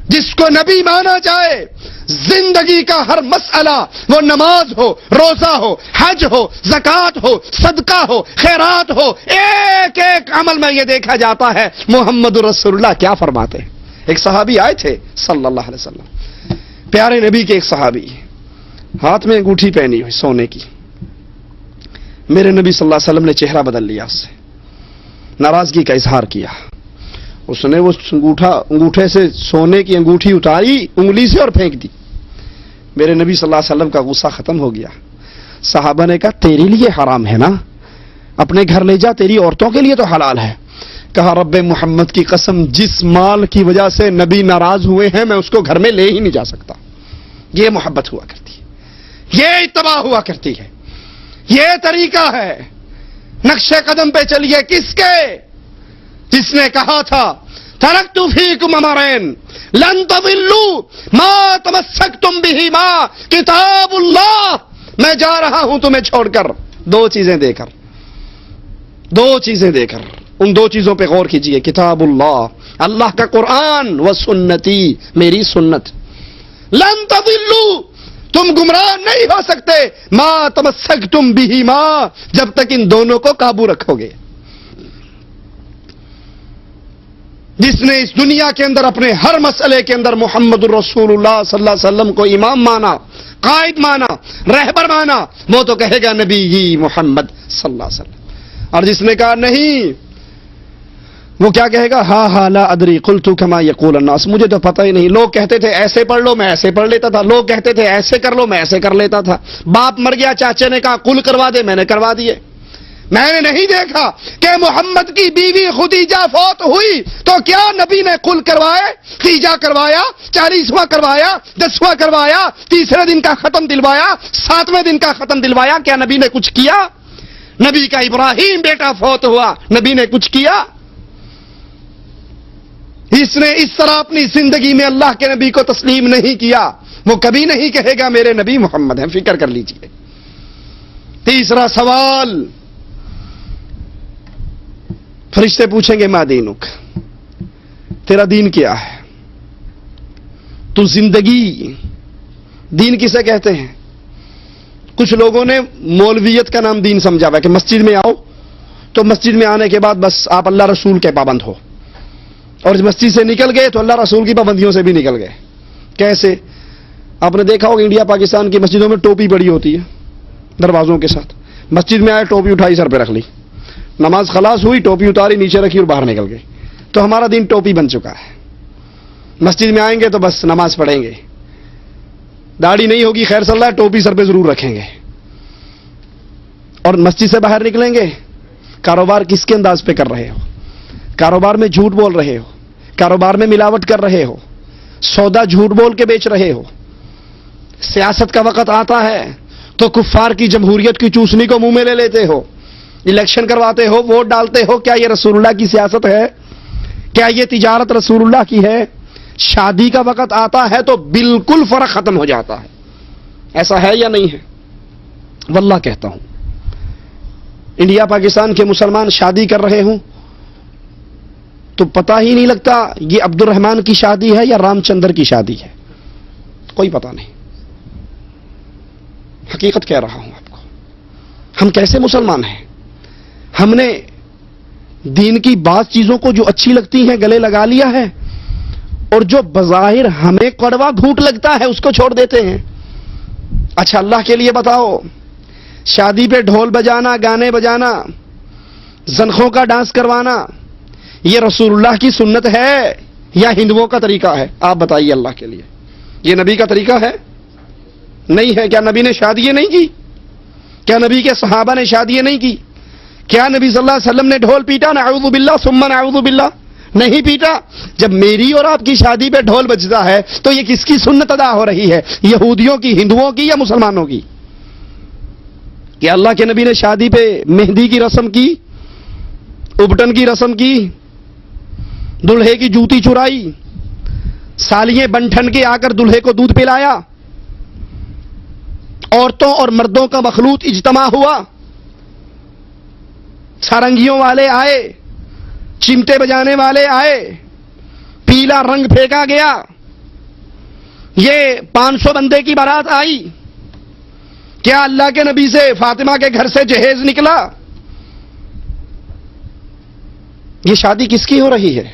جس کو نبی مانا جائے، زندگی کا ہر مسئلہ، وہ نماز ہو، روزہ ہو، حج ہو، زکوٰۃ ہو، صدقہ ہو، خیرات ہو، ایک ایک عمل میں یہ دیکھا جاتا ہے محمد رسول اللہ کیا فرماتے ہیں۔ ایک صحابی آئے تھے صلی اللہ علیہ وسلم، پیارے نبی کے ایک صحابی، ہاتھ میں انگوٹھی پہنی ہوئی سونے کی، میرے نبی صلی اللہ علیہ وسلم نے چہرہ بدل لیا، اس سے ناراضگی کا اظہار کیا، اس نے وہ انگوٹھے سے سونے کی انگوٹھی اتاری انگلی سے اور پھینک دی، میرے نبی صلی اللہ علیہ وسلم کا غصہ ختم ہو گیا۔ صحابہ نے کہا تیرے لیے حرام ہے نا، اپنے گھر لے جا، تیری عورتوں کے لیے تو حلال ہے۔ کہا رب محمد کی قسم، جس مال کی وجہ سے نبی ناراض ہوئے ہیں میں اس کو گھر میں لے ہی نہیں جا سکتا۔ یہ محبت ہوا کرتی ہے، یہ اتباع ہوا کرتی ہے، یہ طریقہ ہے۔ نقش قدم پہ چلیے کس کے؟ جس نے کہا تھا ترکت فیکم امرین لن تضلوا ما تمسکتم بہما کتاب اللہ، میں جا رہا ہوں تمہیں چھوڑ کر دو چیزیں دے کر، ان دو چیزوں پہ غور کیجئے، کتاب اللہ، اللہ کا قرآن، و سنتی، میری سنت۔ لن تضلوا، تم گمراہ نہیں ہو سکتے، ما تمسکتم بہما، جب تک ان دونوں کو قابو رکھو گے۔ جس نے اس دنیا کے اندر اپنے ہر مسئلے کے اندر محمد الرسول اللہ صلی اللہ علیہ وسلم کو امام مانا، قائد مانا، رہبر مانا، وہ تو کہے گا نبی ہی محمد صلی اللہ علیہ وسلم۔ اور جس نے کہا نہیں وہ کیا کہے گا؟ ہاں ہاں لا ادری قلت کما یقول الناس، مجھے تو پتہ ہی نہیں، لوگ کہتے تھے ایسے پڑھ لو میں ایسے پڑھ لیتا تھا، لوگ کہتے تھے ایسے کر لو میں ایسے کر لیتا تھا، باپ مر گیا چاچے نے کہا قل کروا دے، میں نے کروا دیے، میں نے نہیں دیکھا کہ محمد کی بیوی خدیجہ فوت ہوئی تو کیا نبی نے قل کروائے، تیجا کروایا، 40واں کروایا، 10واں کروایا، تیسرے دن کا ختم دلوایا، 7ویں دن کا ختم دلوایا، کیا نبی نے کچھ کیا؟ نبی کا ابراہیم بیٹا فوت ہوا، نبی نے کچھ کیا؟ اس نے اس طرح اپنی زندگی میں اللہ کے نبی کو تسلیم نہیں کیا، وہ کبھی نہیں کہے گا میرے نبی محمد ہیں، فکر کر لیجئے۔ تیسرا سوال، فرشتے پوچھیں گے ما دینک، تیرا دین کیا ہے؟ تو زندگی، دین کسے کہتے ہیں؟ کچھ لوگوں نے مولویت کا نام دین سمجھا ہوا ہے کہ مسجد میں آؤ تو مسجد میں آنے کے بعد بس آپ اللہ رسول کے پابند ہو، اور اس مسجد سے نکل گئے تو اللہ رسول کی پابندیوں سے بھی نکل گئے۔ کیسے؟ آپ نے دیکھا ہوگا انڈیا پاکستان کی مسجدوں میں ٹوپی پڑی ہوتی ہے دروازوں کے ساتھ، مسجد میں آئے ٹوپی اٹھائی سر پہ رکھ لی، نماز خلاص ہوئی ٹوپی اتاری نیچے رکھی اور باہر نکل گئے۔ تو ہمارا دین ٹوپی بن چکا ہے، مسجد میں آئیں گے تو بس نماز پڑھیں گے، داڑھی نہیں ہوگی خیر صلی اللہ، ٹوپی سر پہ ضرور رکھیں گے، اور مسجد سے باہر نکلیں گے کاروبار کس کے انداز پہ کر رہے ہو؟ کاروبار میں جھوٹ بول رہے ہو، کاروبار میں ملاوٹ کر رہے ہو، سودا جھوٹ بول کے بیچ رہے ہو۔ سیاست کا وقت آتا ہے تو کفار کی جمہوریت کی چوسنی کو منہ میں لے لیتے ہو، الیکشن کرواتے ہو، ووٹ ڈالتے ہو، کیا یہ رسول اللہ کی سیاست ہے؟ کیا یہ تجارت رسول اللہ کی ہے؟ شادی کا وقت آتا ہے تو بالکل فرق ختم ہو جاتا ہے، ایسا ہے یا نہیں ہے؟ واللہ کہتا ہوں انڈیا پاکستان کے مسلمان شادی کر رہے ہوں تو پتہ ہی نہیں لگتا یہ عبد الرحمان کی شادی ہے یا رام چندر کی شادی ہے، کوئی پتہ نہیں۔ حقیقت کہہ رہا ہوں آپ کو، ہم کیسے مسلمان ہیں؟ ہم نے دین کی بعض چیزوں کو جو اچھی لگتی ہیں گلے لگا لیا ہے، اور جو بظاہر ہمیں کڑوا گھونٹ لگتا ہے اس کو چھوڑ دیتے ہیں۔ اچھا اللہ کے لیے بتاؤ، شادی پہ ڈھول بجانا، گانے بجانا، زنخوں کا ڈانس کروانا، یہ رسول اللہ کی سنت ہے یا ہندوؤں کا طریقہ ہے؟ آپ بتائیے اللہ کے لیے، یہ نبی کا طریقہ ہے؟ نہیں ہے۔ کیا نبی نے شادیاں نہیں کی؟ کیا نبی کے صحابہ نے شادیاں نہیں کی؟ کیا نبی صلی اللہ علیہ وسلم نے ڈھول پیٹا؟ نعوذ باللہ ثم نعوذ باللہ، نہیں پیٹا۔ جب میری اور آپ کی شادی پہ ڈھول بجتا ہے تو یہ کس کی سنت ادا ہو رہی ہے؟ یہودیوں کی، ہندوؤں کی، یا مسلمانوں کی؟ کیا اللہ کے نبی نے شادی پہ مہندی کی رسم کی، ابٹن کی رسم کی، دلہے کی جوتی چرائی، سالیاں بن ٹھن کے آ کر دلہے کو دودھ پلایا، عورتوں اور مردوں کا مخلوط اجتماع ہوا، سارنگیوں والے آئے، چمٹے بجانے والے آئے، پیلا رنگ پھینکا گیا، یہ 500 بندے کی بارات آئی؟ کیا اللہ کے نبی سے فاطمہ کے گھر سے جہیز نکلا؟ یہ شادی کس کی ہو رہی ہے؟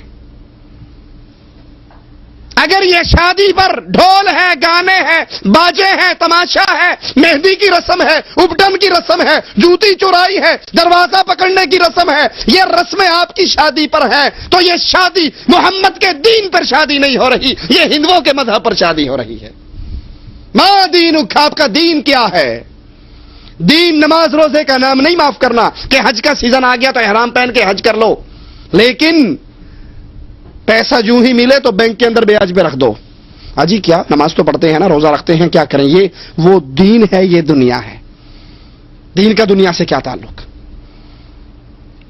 اگر یہ شادی پر ڈھول ہے، گانے ہیں، باجے ہیں، تماشا ہے، مہندی کی رسم ہے، ابٹن کی رسم ہے، جوتی چورائی ہے، دروازہ پکڑنے کی رسم ہے، یہ رسمیں آپ کی شادی پر ہیں، تو یہ شادی محمد کے دین پر شادی نہیں ہو رہی، یہ ہندوؤں کے مذہب پر شادی ہو رہی ہے۔ ما دینک، آپ کا دین کیا ہے؟ دین نماز روزے کا نام نہیں معاف کرنا کہ حج کا سیزن آ گیا تو احرام پہن کے حج کر لو، لیکن پیسہ جو ہی ملے تو بینک کے اندر بیاج پہ رکھ دو۔ جی کیا نماز تو پڑھتے ہیں نا، روزہ رکھتے ہیں، کیا کریں؟ یہ وہ دین ہے، یہ دنیا ہے۔ دین کا دنیا سے کیا تعلق؟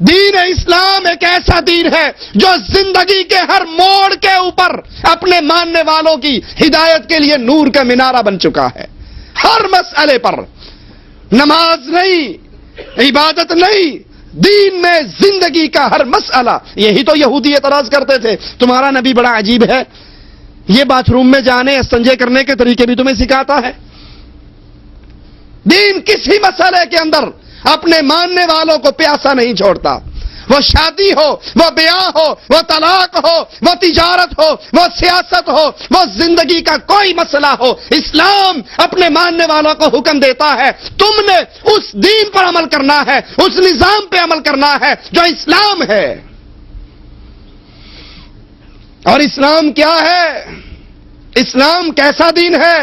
دین اسلام ایک ایسا دین ہے جو زندگی کے ہر موڑ کے اوپر اپنے ماننے والوں کی ہدایت کے لیے نور کا مینارہ بن چکا ہے۔ ہر مسئلے پر، نماز نہیں، عبادت نہیں، دین میں زندگی کا ہر مسئلہ۔ یہی تو یہودی اعتراض کرتے تھے، تمہارا نبی بڑا عجیب ہے، یہ باتھ روم میں جانے، استنجے کرنے کے طریقے بھی تمہیں سکھاتا ہے۔ دین کسی مسئلے کے اندر اپنے ماننے والوں کو پیاسا نہیں چھوڑتا، وہ شادی ہو، وہ بیاہ ہو، وہ طلاق ہو، وہ تجارت ہو، وہ سیاست ہو، وہ زندگی کا کوئی مسئلہ ہو، اسلام اپنے ماننے والوں کو حکم دیتا ہے تم نے اس دین پر عمل کرنا ہے، اس نظام پہ عمل کرنا ہے جو اسلام ہے۔ اور اسلام کیا ہے؟ اسلام کیسا دین ہے؟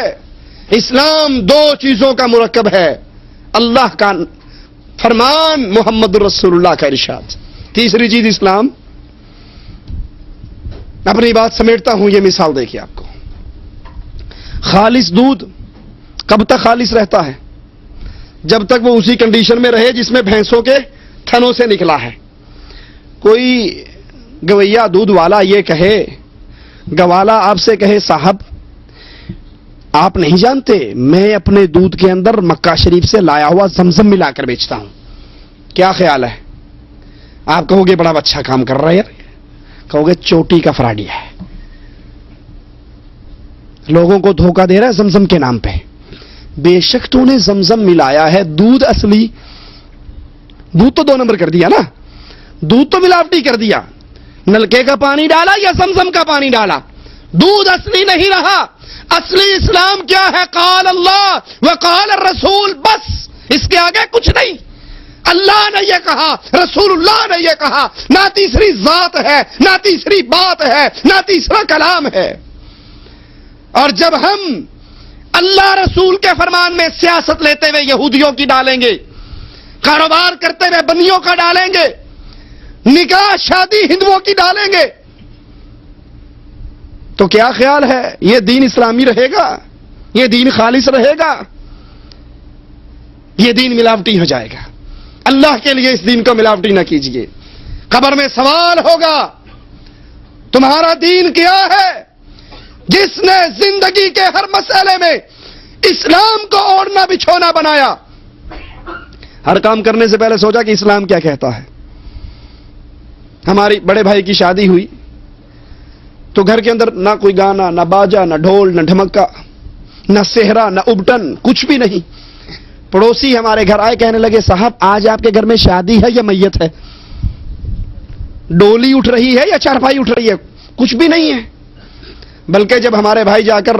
اسلام دو چیزوں کا مرکب ہے، اللہ کا فرمان، محمد رسول اللہ کا ارشاد۔ تیسری چیز اسلام، اپنی بات سمیٹتا ہوں، یہ مثال دیکھیے آپ کو۔ خالص دودھ کب تک خالص رہتا ہے؟ جب تک وہ اسی کنڈیشن میں رہے جس میں بھینسوں کے تھنوں سے نکلا ہے۔ کوئی گویا دودھ والا یہ کہے، گوالا آپ سے کہے صاحب آپ نہیں جانتے میں اپنے دودھ کے اندر مکہ شریف سے لایا ہوا زمزم ملا کر بیچتا ہوں، کیا خیال ہے؟ آپ کہو گے بڑا اچھا کام کر رہا ہے یار، کہو گے چوٹی کا فراڈی ہے، لوگوں کو دھوکہ دے رہا ہے زمزم کے نام پہ۔ بے شک تو نے زمزم ملایا ہے، دودھ اصلی، دودھ تو 2 نمبر کر دیا نا، دودھ تو ملاوٹی کر دیا، نلکے کا پانی ڈالا یا زمزم کا پانی ڈالا، دودھ اصلی نہیں رہا۔ اصلی اسلام کیا ہے؟ قال اللہ وقال الرسول، بس اس کے آگے کچھ نہیں۔ اللہ نے یہ کہا، رسول اللہ نے یہ کہا، نہ تیسری ذات ہے، نہ تیسری بات ہے، نہ تیسرا کلام ہے۔ اور جب ہم اللہ رسول کے فرمان میں سیاست لیتے ہوئے یہودیوں کی ڈالیں گے، کاروبار کرتے ہوئے بندیوں کا ڈالیں گے، نکاح شادی ہندوؤں کی ڈالیں گے، تو کیا خیال ہے یہ دین اسلامی رہے گا؟ یہ دین خالص رہے گا؟ یہ دین ملاوٹی ہو جائے گا۔ اللہ کے لیے اس دین کو ملاوٹی نہ کیجیے۔ قبر میں سوال ہوگا تمہارا دین کیا ہے؟ جس نے زندگی کے ہر مسئلے میں اسلام کو اوڑھنا بچھونا بنایا، ہر کام کرنے سے پہلے سوچا کہ اسلام کیا کہتا ہے۔ ہماری بڑے بھائی کی شادی ہوئی تو گھر کے اندر نہ کوئی گانا، نہ باجا، نہ ڈھول، نہ ڈھمکا، نہ صحرا، نہ ابٹن، کچھ بھی نہیں۔ پڑوسی ہمارے گھر آئے، کہنے لگے صاحب آج آپ کے گھر میں شادی ہے یا میت ہے؟ ڈولی اٹھ رہی ہے یا چارپائی اٹھ رہی ہے؟ کچھ بھی نہیں ہے۔ بلکہ جب ہمارے بھائی جا کر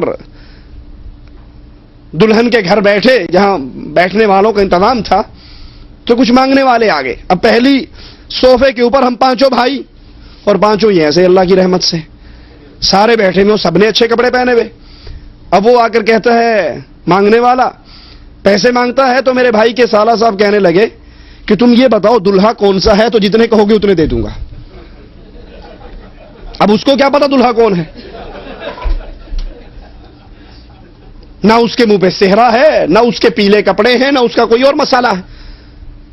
دلہن کے گھر بیٹھے جہاں بیٹھنے والوں کا انتظام تھا تو کچھ مانگنے والے آ گئے۔ اب پہلی صوفے کے اوپر ہم 5 بھائی اور 5 ہی ایسے اللہ کی رحمت سے سارے بیٹھے ہوئے، سب نے اچھے کپڑے پہنے ہوئے۔ اب وہ آ کر کہتا ہے مانگنے والا پیسے مانگتا ہے، تو میرے بھائی کے سالہ صاحب کہنے لگے کہ تم یہ بتاؤ دلہا کون سا ہے، تو جتنے کہو گے اتنے دے دوں گا۔ اب اس کو کیا پتا دلہا کون ہے؟ نہ اس کے منہ پہ صحرا ہے، نہ اس کے پیلے کپڑے ہیں، نہ اس کا کوئی اور مسئلہ ہے۔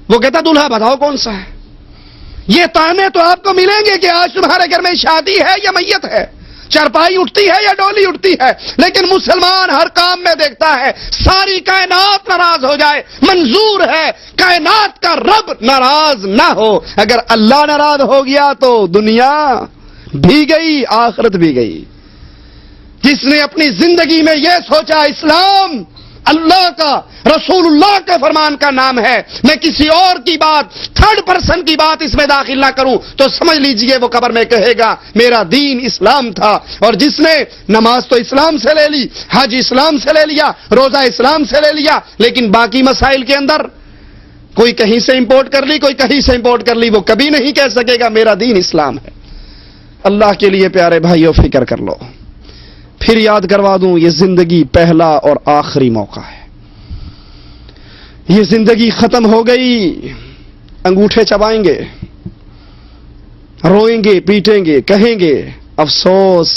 وہ کہتا دلہا بتاؤ کون سا ہے۔ یہ تانے تو آپ کو ملیں گے کہ آج تمہارے گھر میں شادی ہے یا میت ہے، چارپائی اٹھتی ہے یا ڈولی اٹھتی ہے، لیکن مسلمان ہر کام میں دیکھتا ہے ساری کائنات ناراض ہو جائے، منظور ہے کائنات کا رب ناراض نہ ہو۔ اگر اللہ ناراض ہو گیا تو دنیا بھی گئی، آخرت بھی گئی۔ جس نے اپنی زندگی میں یہ سوچا اسلام اللہ کا، رسول اللہ کے فرمان کا نام ہے، میں کسی اور کی بات، 3rd پرسن کی بات اس میں داخل نہ کروں، تو سمجھ لیجئے وہ قبر میں کہے گا میرا دین اسلام تھا۔ اور جس نے نماز تو اسلام سے لے لی، حج اسلام سے لے لیا، روزہ اسلام سے لے لیا، لیکن باقی مسائل کے اندر کوئی کہیں سے امپورٹ کر لی، کوئی کہیں سے امپورٹ کر لی، وہ کبھی نہیں کہہ سکے گا میرا دین اسلام ہے۔ اللہ کے لیے پیارے بھائیو فکر کر لو۔ پھر یاد کروا دوں، یہ زندگی پہلا اور آخری موقع ہے۔ یہ زندگی ختم ہو گئی، انگوٹھے چبائیں گے، روئیں گے، پیٹیں گے، کہیں گے افسوس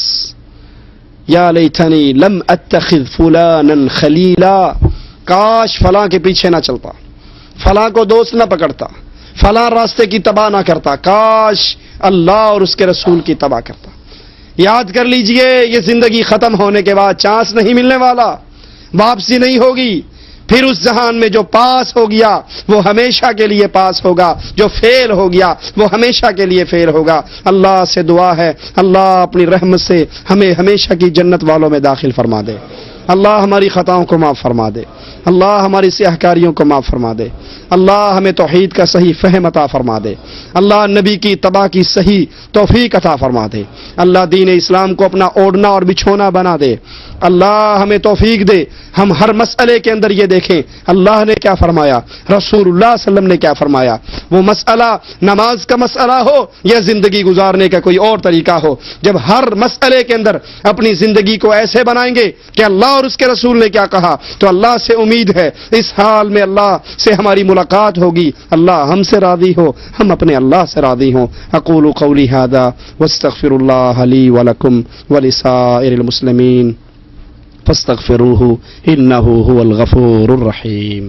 یا لیتنی لم اتخذ فلانا خلیلا، کاش فلاں کے پیچھے نہ چلتا، فلاں کو دوست نہ پکڑتا، فلاں راستے کی تباہ نہ کرتا، کاش اللہ اور اس کے رسول کی تباہ کرتا۔ یاد کر لیجئے یہ زندگی ختم ہونے کے بعد چانس نہیں ملنے والا، واپسی نہیں ہوگی۔ پھر اس جہان میں جو پاس ہو گیا وہ ہمیشہ کے لیے پاس ہوگا، جو فیل ہو گیا وہ ہمیشہ کے لیے فیل ہوگا۔ اللہ سے دعا ہے اللہ اپنی رحمت سے ہمیں ہمیشہ کی جنت والوں میں داخل فرما دے۔ اللہ ہماری خطاؤں کو معاف فرما دے، اللہ ہماری سیاہ کاریوں کو معاف فرما دے، اللہ ہمیں توحید کا صحیح فہم عطا فرما دے، اللہ نبی کی اتباع کی صحیح توفیق عطا فرما دے، اللہ دین اسلام کو اپنا اوڑھنا اور بچھونا بنا دے، اللہ ہمیں توفیق دے ہم ہر مسئلے کے اندر یہ دیکھیں اللہ نے کیا فرمایا، رسول اللہ صلی اللہ علیہ وسلم نے کیا فرمایا، وہ مسئلہ نماز کا مسئلہ ہو یا زندگی گزارنے کا کوئی اور طریقہ ہو، جب ہر مسئلے کے اندر اپنی زندگی کو ایسے بنائیں گے کہ اللہ اور اس کے رسول نے کیا کہا تو اللہ سے امید ہے اس حال میں اللہ سے ہماری ملاقات ہوگی، اللہ ہم سے راضی ہو، ہم اپنے اللہ سے راضی ہوں۔ اقول قولی ھذا واستغفر اللہ لی ولکم ولسائر المسلمین فاستغفروہ انہ ھو الغفور الرحیم۔